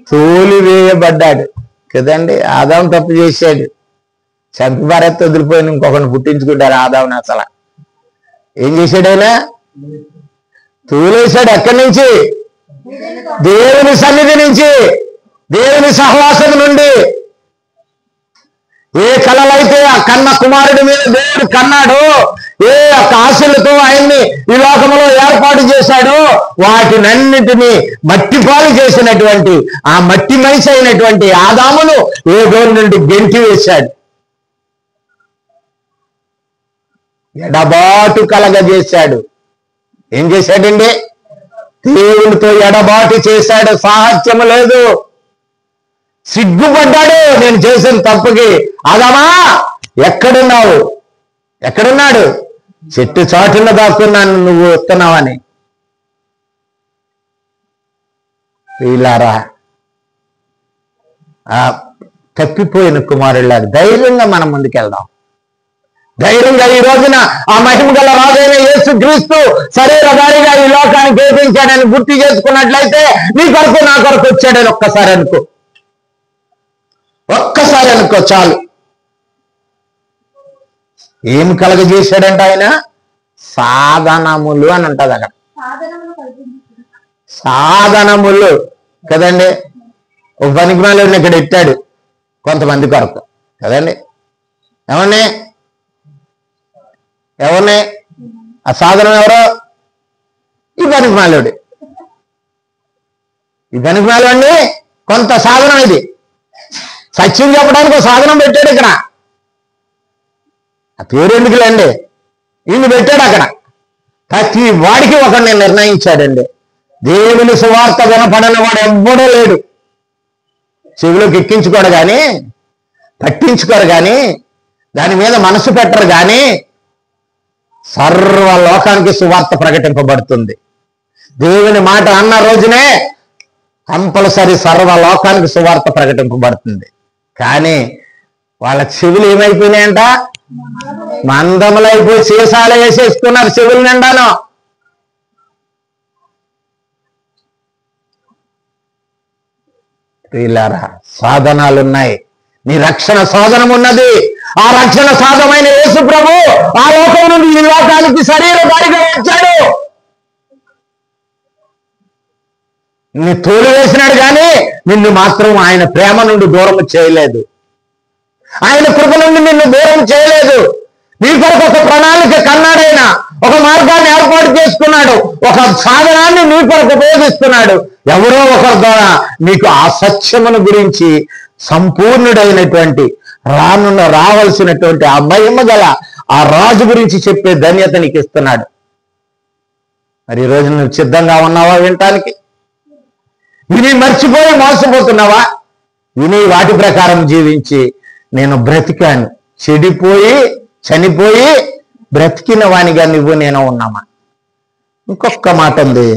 తోలివేయబడ్డాడు కదండి. ఆదాము తప్పు చేశాడు, చంపి భారత్ వదిలిపోయిన ఇంకొకరిని పుట్టించుకుంటారు ఆదాముని. అసలు ఏం చేశాడు ఆయన? తోలేశాడు. ఎక్కడి నుంచి? దేవుని సన్నిధి నుంచి, దేవుని సహవాసం నుండి. ఏ కళలైతే ఆ కన్న కుమారుడి మీద దేవుడు కన్నాడు, ఏ యొక్క ఆశలతో ఆయన్ని ఈ లోకంలో ఏర్పాటు చేశాడో వాటినన్నిటినీ మట్టిపాలు చేసినటువంటి ఆ మట్టి మనిషి అయినటువంటి ఆదామును ఏదోని నుండి గెంటి వేశాడు. ఎడబాటు కలగజేశాడు. ఏం చేశాడండి? దేవునితో ఎడబాటు చేశాడు. సాహత్యము లేదు. సిగ్గుపడ్డాడు నేను చేసిన తప్పుకి. ఆదామా ఎక్కడున్నావు? ఎక్కడున్నాడు? చెట్టు చాటున దాక్కున్నాను నువ్వు వస్తున్నావని. వీళ్ళారా ఆ తప్పిపోయిన కుమారులాగా ధైర్యంగా మనం ముందుకెళ్దాం. ధైర్యంగా ఈ రోజున ఆ మహిమ గల రాజైన యేసు క్రీస్తు శరీరధారిగా ఈ లోకానికి ఏపించాడని గుర్తు చేసుకున్నట్లయితే నీ కొరకు నా కొరకు వచ్చాడని ఒక్కసారి అనుకో. ఒక్కసారి అనుకో చాలు. ఏం కలగజేశాడంట ఆయన? సాధనములు అని అంటది అక్కడ. సాధనములు కదండి. ఒక పనికిమాలను ఇక్కడ ఇట్టాడు కొంతమంది కొరకు కదండి. ఎవరిని ఆ సాధనం ఎవరో? ఈ పనికిమాలుడు. ఈ పనికిమాలండి కొంత సాధనం. ఇది సత్యం చెప్పడానికి ఒక సాధనం పెట్టాడు ఇక్కడ. ఆ పేరు ఎందుకులేండి, ఈయన పెట్టాడు అక్కడ. ప్రతి వాడికి ఒకరిని నిర్ణయించాడండి. దేవుని సువార్త వినపడని వాడు ఎవ్వడూ లేడు. చెవిలోకి ఎక్కించుకోడు కానీ, పట్టించుకోరు కానీ, దాని మీద మనసు పెట్టరు కానీ సర్వ లోకానికి సువార్త ప్రకటింపబడుతుంది. దేవుని మాట అన్న రోజునే కంపల్సరీ సర్వ లోకానికి సువార్త ప్రకటింపబడుతుంది. కానీ వాళ్ళ చెవులు ఏమైపోయినాయంట? మందములైపోయి సీసాలు వేసేసుకున్నారు చెవులు నిండాను. వీళ్ళారా సాధనాలు ఉన్నాయి. నీ రక్షణ సాధనం ఉన్నది. ఆ రక్షణ సాధనమైన యేసు ప్రభు ఆ లోకం నుండి ఈ లోకానికి శరీరధారిగా వచ్చాడు. నీ తోలు వేసినాడు కానీ నిన్ను మాత్రం ఆయన ప్రేమ నుండి దూరం చేయలేదు. ఆయన కృప నుండి నిన్ను దూరం చేయలేదు. నీ కొరకు ఒక ప్రణాళిక కన్నాడైన, ఒక మార్గాన్ని ఏర్పాటు చేసుకున్నాడు, ఒక సాధనాన్ని నీ కొరకు ఉపయోగిస్తున్నాడు. ఎవరో ఒకరి ద్వారా నీకు ఆ సత్యమును గురించి సంపూర్ణుడైనటువంటి రావలసినటువంటి ఆ మహిమ గల ఆ రాజు గురించి చెప్పే ధన్యత నీకు ఇస్తున్నాడు. మరి ఈ రోజు నువ్వు సిద్ధంగా ఉన్నావా వినటానికి? విని మర్చిపోయి మోసపోతున్నావా? విని వాటి ప్రకారం జీవించి నేను బ్రతికాను, చెడిపోయి చనిపోయి బ్రతికిన వానిగా నువ్వు నేను ఉన్నామా? ఇంకొక మాట ఉంది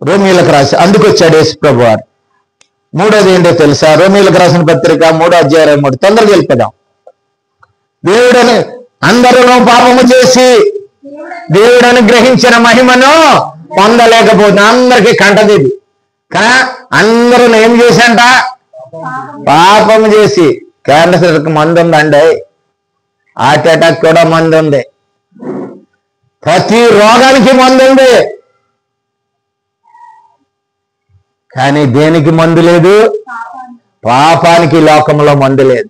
రోమీలకు రాసి, అందుకొచ్చాడు యేసు ప్రభు వారు. మూడోది ఏంటో తెలుసా? రోమీలకు రాసిన పత్రిక 3:23. తొందరగా వెళ్ళిపోదాం. దేవుడని అందరూ పాపము చేసి దేవుడు అనుగ్రహించిన మహిమను పొందలేకపోతుంది. అందరికీ కంటదిది. కానీ అందరూ ఏం చేశాంట? పాపము చేసి. క్యాన్సర్కి మందు ఉందండి, హార్ట్ అటాక్ కూడా మందు ఉంది, ప్రతి రోగానికి మందు ఉంది. కానీ దేనికి మందు లేదు? పాపానికి లోకంలో మందు లేదు.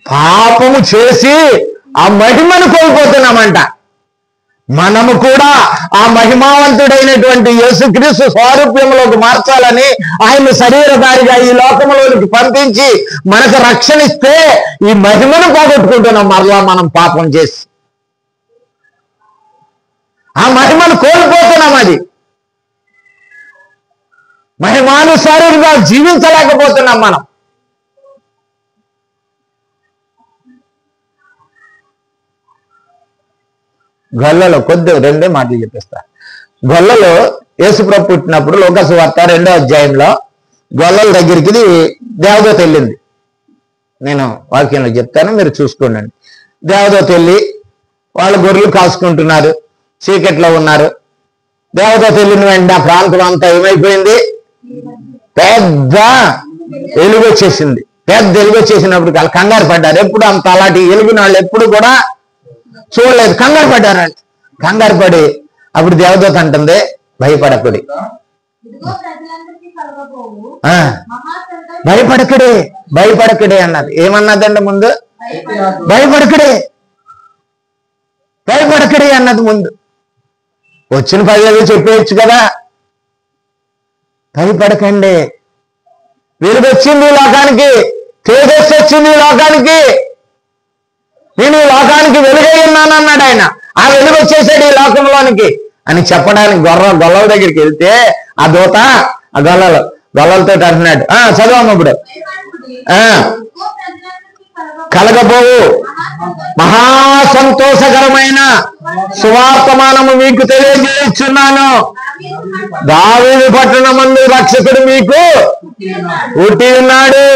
పాపము చేసి ఆ మహిమను కోల్పోతున్నామంట. మనము కూడా ఆ మహిమావంతుడైనటువంటి యేసుక్రీస్తు స్వారూప్యంలోకి మార్చాలని ఆయన శరీరధారిగా ఈ లోకంలోకి పంపించి మనకు రక్షణ ఇస్తే ఈ మహిమను పోగొట్టుకుంటున్నాం. మరలా మనం పాపం చేసి ఆ మహిమను కోల్పోతున్నాం. అది మహిమానుసారులుగా జీవించలేకపోతున్నాం మనం. గొల్లలో రెండే మాటలు చెప్పేస్తా. గొల్లలో యేసుప్రభు పుట్టినప్పుడు లోకాసు వార్త 2వ అధ్యాయంలో గొల్లల దగ్గరికి దేవదూత వెళ్ళింది. నేను వాక్యంలో చెప్తాను, మీరు చూసుకోండి. దేవదూత వెళ్ళి వాళ్ళు గొర్రెలు కాసుకుంటున్నారు, చీకట్లో ఉన్నారు. దేవదూత వెళ్ళిన వెంటనే ఆ ప్రాంతం అంతా ఏమైపోయింది? పెద్ద వెలుగు వచ్చేసింది. పెద్ద వెలుగు వచ్చేసినప్పుడు వాళ్ళు కంగారు పడ్డారు. ఎప్పుడు అంత అలాంటి వెలుగున వాళ్ళు ఎప్పుడు కూడా చూడలేదు. కంగారు పడ్డారంట. కంగారు పడి అప్పుడు దేవదూత అంటుంది, భయపడకుడి, భయపడకుడే భయపడకుడే అన్నది. ఏమన్నదండి ముందు? భయపడకడే భయపడకడే అన్నది ముందు. వచ్చిన 10,000 చెప్పేయచ్చు కదా. భయపడకండి, వెలుగు వచ్చింది ఈ లోకానికి, తేజస్సు వచ్చింది ఈ లోకానికి, నేను ఈ లోకానికి వెలుగై ఉన్నాను అన్నాడు ఆయన. ఆ వెలుగు వచ్చేసాడు ఈ లోకంలోనికి అని చెప్పడానికి గొల్లల దగ్గరికి వెళ్తే ఆ దూత ఆ గొల్లలతో అంటున్నాడు, చదవమ్మ ఇప్పుడు. కలగబోవు మహా సంతోషకరమైన సువార్తమానము మీకు తెలియజేస్తున్నాను. దావీదు పట్టణమందు రక్షకుడు మీకు పుట్టి ఉన్నాడు,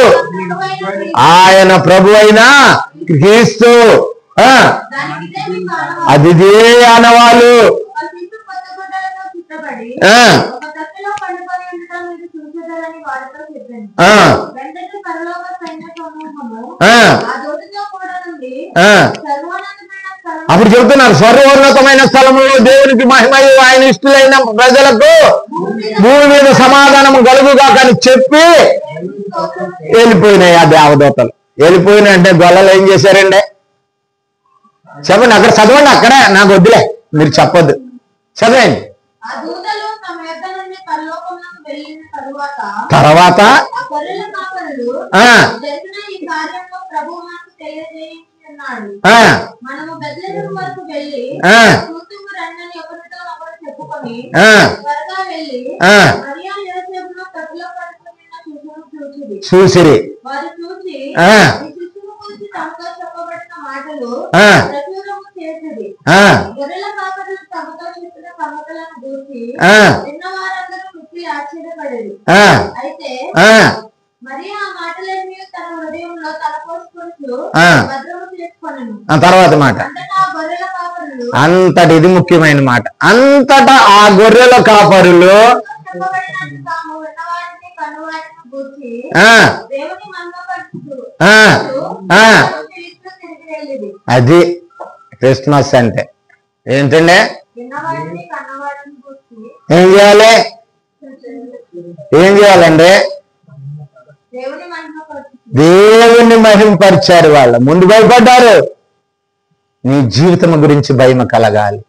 ఆయన ప్రభు అయిన క్రీస్తు. అది ఆనవాళ్ళు. అప్పుడు చెబుతున్నారు, సర్వోన్నతమైన స్థలంలో దేవునికి మహిమయు ఆయన ఇష్టలైన ప్రజలకు భూమి మీద సమాధానం కలుగుగా కానీ చెప్పి వెళ్ళిపోయినాయి. ఆ దేవదూతలు వెళ్ళిపోయినాయి. అంటే గొల్లలు ఏం చేశారండి చెప్పండి, అక్కడ చదవండి, అక్కడే నాకు వద్దులే, మీరు చెప్పొద్దు, చదవండి. తర్వాత చూసిరి. తర్వాత మాట అంతటి, ఇది ముఖ్యమైన మాట. అంతటా ఆ గొర్రెల కాపరులు అది క్రిస్మస్ అంటే ఏంటండి? ఏం చేయాలి? ఏం చేయాలండి? దేవుణ్ణి మహింపరిచారు. వాళ్ళు ముందు భయపడ్డారు. నీ జీవితం గురించి భయం కలగాలి.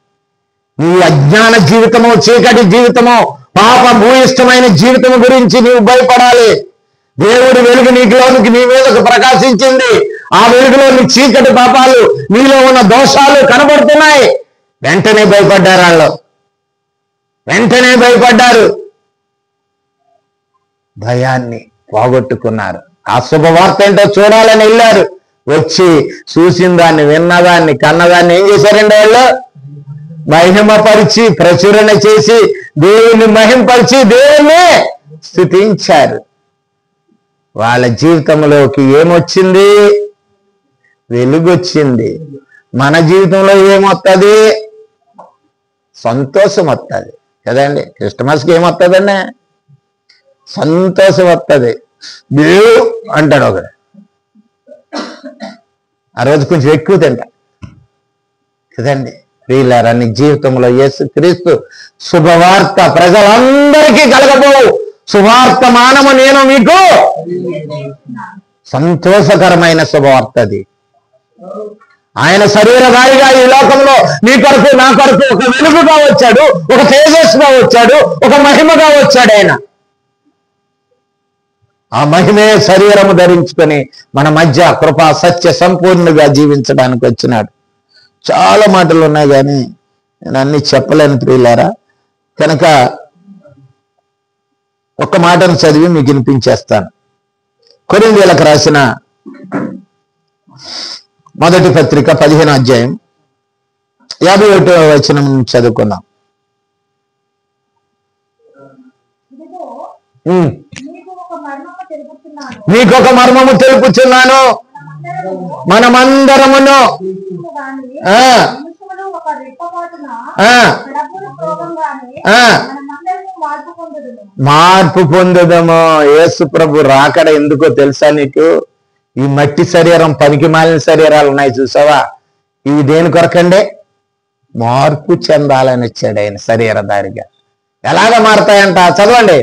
నీ అజ్ఞాన జీవితము, చీకటి జీవితము, పాప భూయిష్టమైన జీవితం గురించి నీవు భయపడాలి. దేవుడి వెలుగు నీకులోనికి నీ మీదకు ప్రకాశించింది. ఆ వెలుగులో నీ చీకటి పాపాలు, నీలో ఉన్న దోషాలు కనబడుతున్నాయి. వెంటనే భయపడ్డారు. వాళ్ళు వెంటనే భయపడ్డారు, భయాన్ని పోగొట్టుకున్నారు. ఆ శుభవార్త ఏంటో చూడాలని వెళ్ళారు. వచ్చి చూసిన దాన్ని, విన్నదాన్ని, కన్నదాన్ని ఏం చేశారండి? వాళ్ళు మహిమపరిచి, ప్రచురణ చేసి, దేవుణ్ణి మహింపరిచి, దేవుణ్ణి స్తుతించారు. వాళ్ళ జీవితంలోకి ఏమొచ్చింది? వెలుగొచ్చింది. మన జీవితంలో ఏమొస్తుంది? సంతోషం వస్తుంది కదండి. క్రిస్టమస్కి ఏమొస్తుందండి? సంతోషం వస్తుంది. దేవు అంటాడు ఒకడు, ఆ రోజు కొంచెం ఎక్కువ తింటా కదండి. వీళ్ళారా నీ జీవితంలో యేసుక్రీస్తు శుభవార్త ప్రజలందరికీ కలగబోవు సువార్తమానము నేను మీకు సంతోషకరమైన శుభవార్త. అది ఆయన శరీరధారిగా ఈ లోకంలో నీ కొరకు, నా కొరకు ఒక వెలుగుగా వచ్చాడు, ఒక తేజస్సుగా వచ్చాడు, ఒక మహిమగా వచ్చాడు. ఆయన ఆ మహిమే శరీరము ధరించుకొని మన మధ్య కృపా సత్య సంపూర్ణగా జీవించడానికి వచ్చినాడు. చాలా మాటలు ఉన్నాయి కానీ నేను అన్ని చెప్పలేను ప్రియులారా. కనుక ఒక్క మాటను చదివి మీకు వినిపించేస్తాను. కొరింథీయులకు రాసిన మొదటి పత్రిక 15వ అధ్యాయం 51వ వచనం చదువుకుందాం. మీకొక మర్మము తెలుపుచున్నాను, మనమందరమును మార్పు పొందుదము. యేసు ప్రభు రాకడ ఎందుకో తెలుసా నీకు? ఈ మట్టి శరీరం, పనికి మాలిన శరీరాలు ఉన్నాయి చూసావా, ఇవి దేని కొరకండి? మార్పు చెందాలని వచ్చాడు ఆయన శరీరధారిగా. ఎలాగ మారుతాయంట? చదవండి.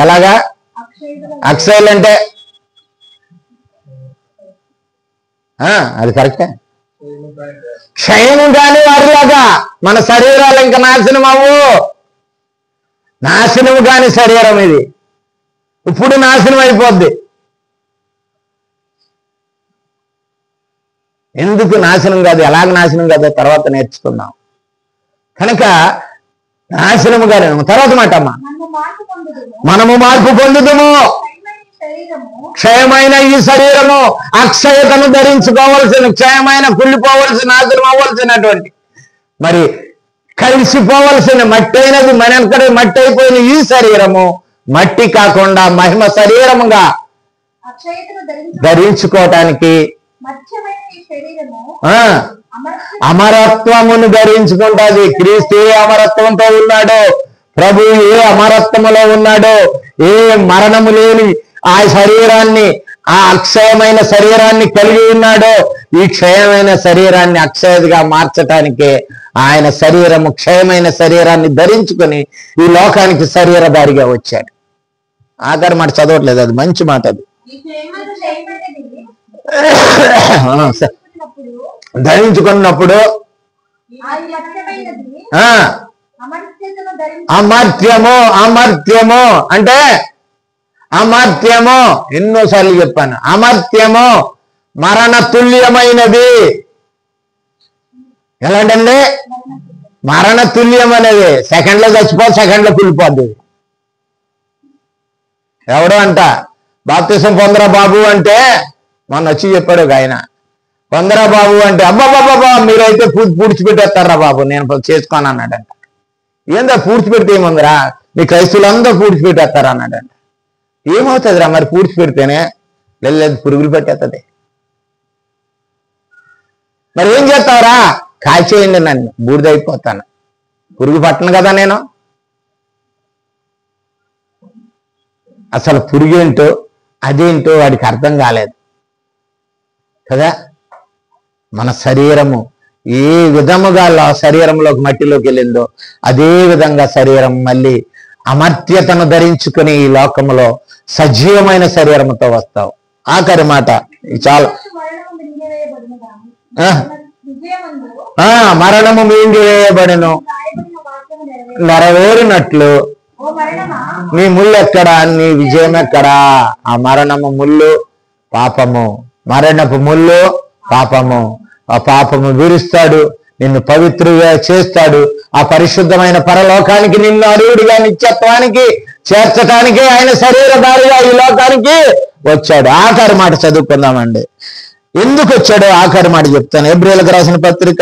ఎలాగా అక్షయులు అంటే అది కరెక్టే. క్షయము కాని వారిలాగా మన శరీరాలు ఇంకా నాశనం అవ్వు. నాశనము కాని శరీరం ఇది ఇప్పుడు నాశనం అయిపోద్ది. ఎందుకు నాశనం కాదు, ఎలాగ నాశనం కాదో తర్వాత నేర్చుకుందాం. కనుక నాశనము కాదు. తర్వాత మాట అమ్మా, మనము మార్పు పొందుదము. క్షయమైన ఈ శరీరము అక్షయతను ధరించుకోవలసిన, క్షయమైన కుళ్ళిపోవలసిన, నాశనం అవ్వాల్సినటువంటి, మరి కలిసిపోవలసిన మట్టి అయినది మనక్కడ మట్టి అయిపోయిన ఈ శరీరము మట్టి కాకుండా మహిమ శరీరముగా ధరించుకోవటానికి అమరత్వమును ధరించుకుంటుంది. క్రీస్తు ఏ అమరత్వంతో ఉన్నాడో, ప్రభు ఏ అమరత్వములో ఉన్నాడో, ఏ మరణము లేని ఆ శరీరాన్ని, ఆ అక్షయమైన శరీరాన్ని కలిగి ఉన్నాడో, ఈ క్షయమైన శరీరాన్ని అక్షయగా మార్చటానికే ఆయన శరీరము క్షయమైన శరీరాన్ని ధరించుకొని ఈ లోకానికి శరీరధారిగా వచ్చాడు. ఆఖరి మాట చదవట్లేదు, అది మంచి మాట. అది ధరించుకున్నప్పుడు అమర్త్యము, అమర్త్యము అంటే అమర్త్యము, ఎన్నోసార్లు చెప్పాను. అమర్త్యము మరణ తుల్యమైనది. ఎలాంటండి? మరణ తుల్యం అనేది సెకండ్లో చచ్చిపోదు, సెకండ్లో కూలిపోద్ది. ఎవడో అంట బాప్తిసం పొందరా బాబు అంటే, మొన్న వచ్చి చెప్పాడు ఒక ఆయన, పొందరా బాబు అంటే, అబ్బాబాబా మీరైతే పూడ్చిపెట్టేస్తారా బాబు, నేను చేసుకోను అన్నాడంట. ఏందా పూడ్చిపెడితే ఏముందిరా, మీ క్రైస్తువులందరూ పూడ్చిపెట్టేస్తారా అన్నాడంట. ఏమవుతుందిరా మరి పూడ్చిపెడితేనే? లేదు పురుగులు పెట్టేస్తుంది. మరి ఏం చేస్తావురా? కాల్చేయండి నన్ను, బూడిదైపోతాను, పురుగు పట్టను కదా నేను. అసలు పురుగేంటో అదేంటో వాడికి అర్థం కాలేదు కదా. మన శరీరము ఏ విధముగా శరీరంలోకి మట్టిలోకి వెళ్ళిందో అదే విధంగా శరీరం మళ్ళీ అమర్త్యతను ధరించుకుని ఈ లోకంలో సజీవమైన శరీరంతో వస్తావు. ఆఖరి మాట చాలా, మరణము మింగివేయబడెను నెరవేరినట్లు నీ ముళ్ళు ఎక్కడా, నీ విజయం ఎక్కడా? ఆ మరణము ముళ్ళు పాపము, మరణపు ముళ్ళు పాపము. ఆ పాపము విరుస్తాడు, నిన్ను పవిత్రుగా చేస్తాడు. ఆ పరిశుద్ధమైన పరలోకానికి నిన్ను అరువుడిగా నిత్యత్వానికి చేర్చటానికి ఆయన శరీరధారిగా ఈ లోకానికి వచ్చాడు. ఆఖరి మాట చదువుకుందామండి. ఎందుకు వచ్చాడో ఆఖరి మాట చెప్తాను. హెబ్రీయులకు రాసిన పత్రిక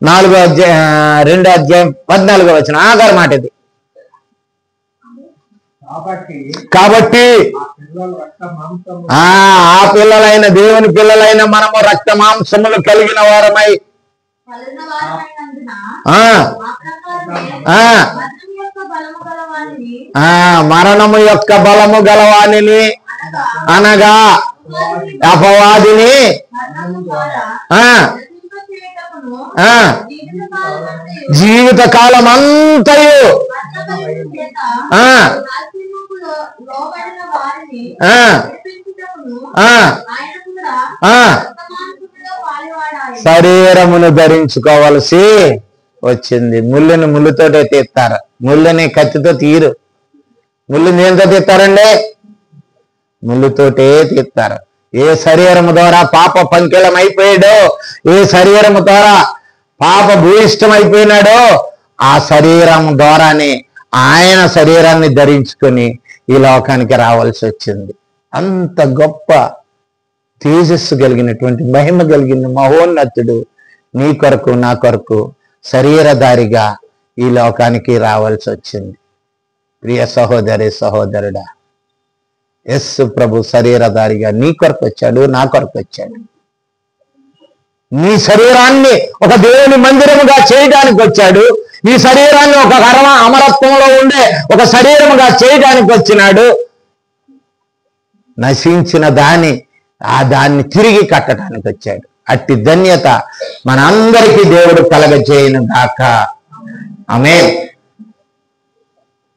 2వ అధ్యాయం 14వ వచనం ఆఖరి మాట ఇది. కాబట్టి ఆ పిల్లలైన దేవుని పిల్లలైన మనము రక్త మాంసములు కలిగిన వారమై మరణము యొక్క బలము గలవానిని అనగా అపవాదిని జీవిత కాలం అంతయు శరీరమును ధరించుకోవలసి వచ్చింది. ముళ్ళుని ముళ్ళుతోటే తీస్తారు, ముళ్ళుని కత్తితో తీరు. ముళ్ళుని దేనితో తీస్తారండి? ముళ్ళుతోటే తీస్తారు. ఏ శరీరము ద్వారా పాప పంకిలం అయిపోయాడో, ఏ శరీరము ద్వారా పాప భూయిష్టం అయిపోయినాడో ఆ శరీరం ద్వారానే ఆయన శరీరాన్ని ధరించుకొని ఈ లోకానికి రావాల్సి వచ్చింది. అంత గొప్ప తేజస్సు కలిగినటువంటి మహిమ కలిగిన మహోన్నతుడు నీ కొరకు నా కొరకు శరీరధారిగా ఈ లోకానికి రావాల్సి వచ్చింది. ప్రియ సహోదరి సహోదరుడా, యేసు ప్రభు శరీరధారిగా నీ కొరకు వచ్చాడు, నా కొరకు వచ్చాడు. నీ శరీరాన్ని ఒక దేవుని మందిరముగా చేయడానికి వచ్చాడు. ఈ శరీరాన్ని ఒక అమరత్వంలో ఉండే ఒక శరీరముగా చేయడానికి వచ్చినాడు. నశించిన దాన్ని తిరిగి కట్టడానికి వచ్చాడు. అట్టి ధన్యత మనందరికీ దేవుడు కలగజేయును గాక. ఆమేన్.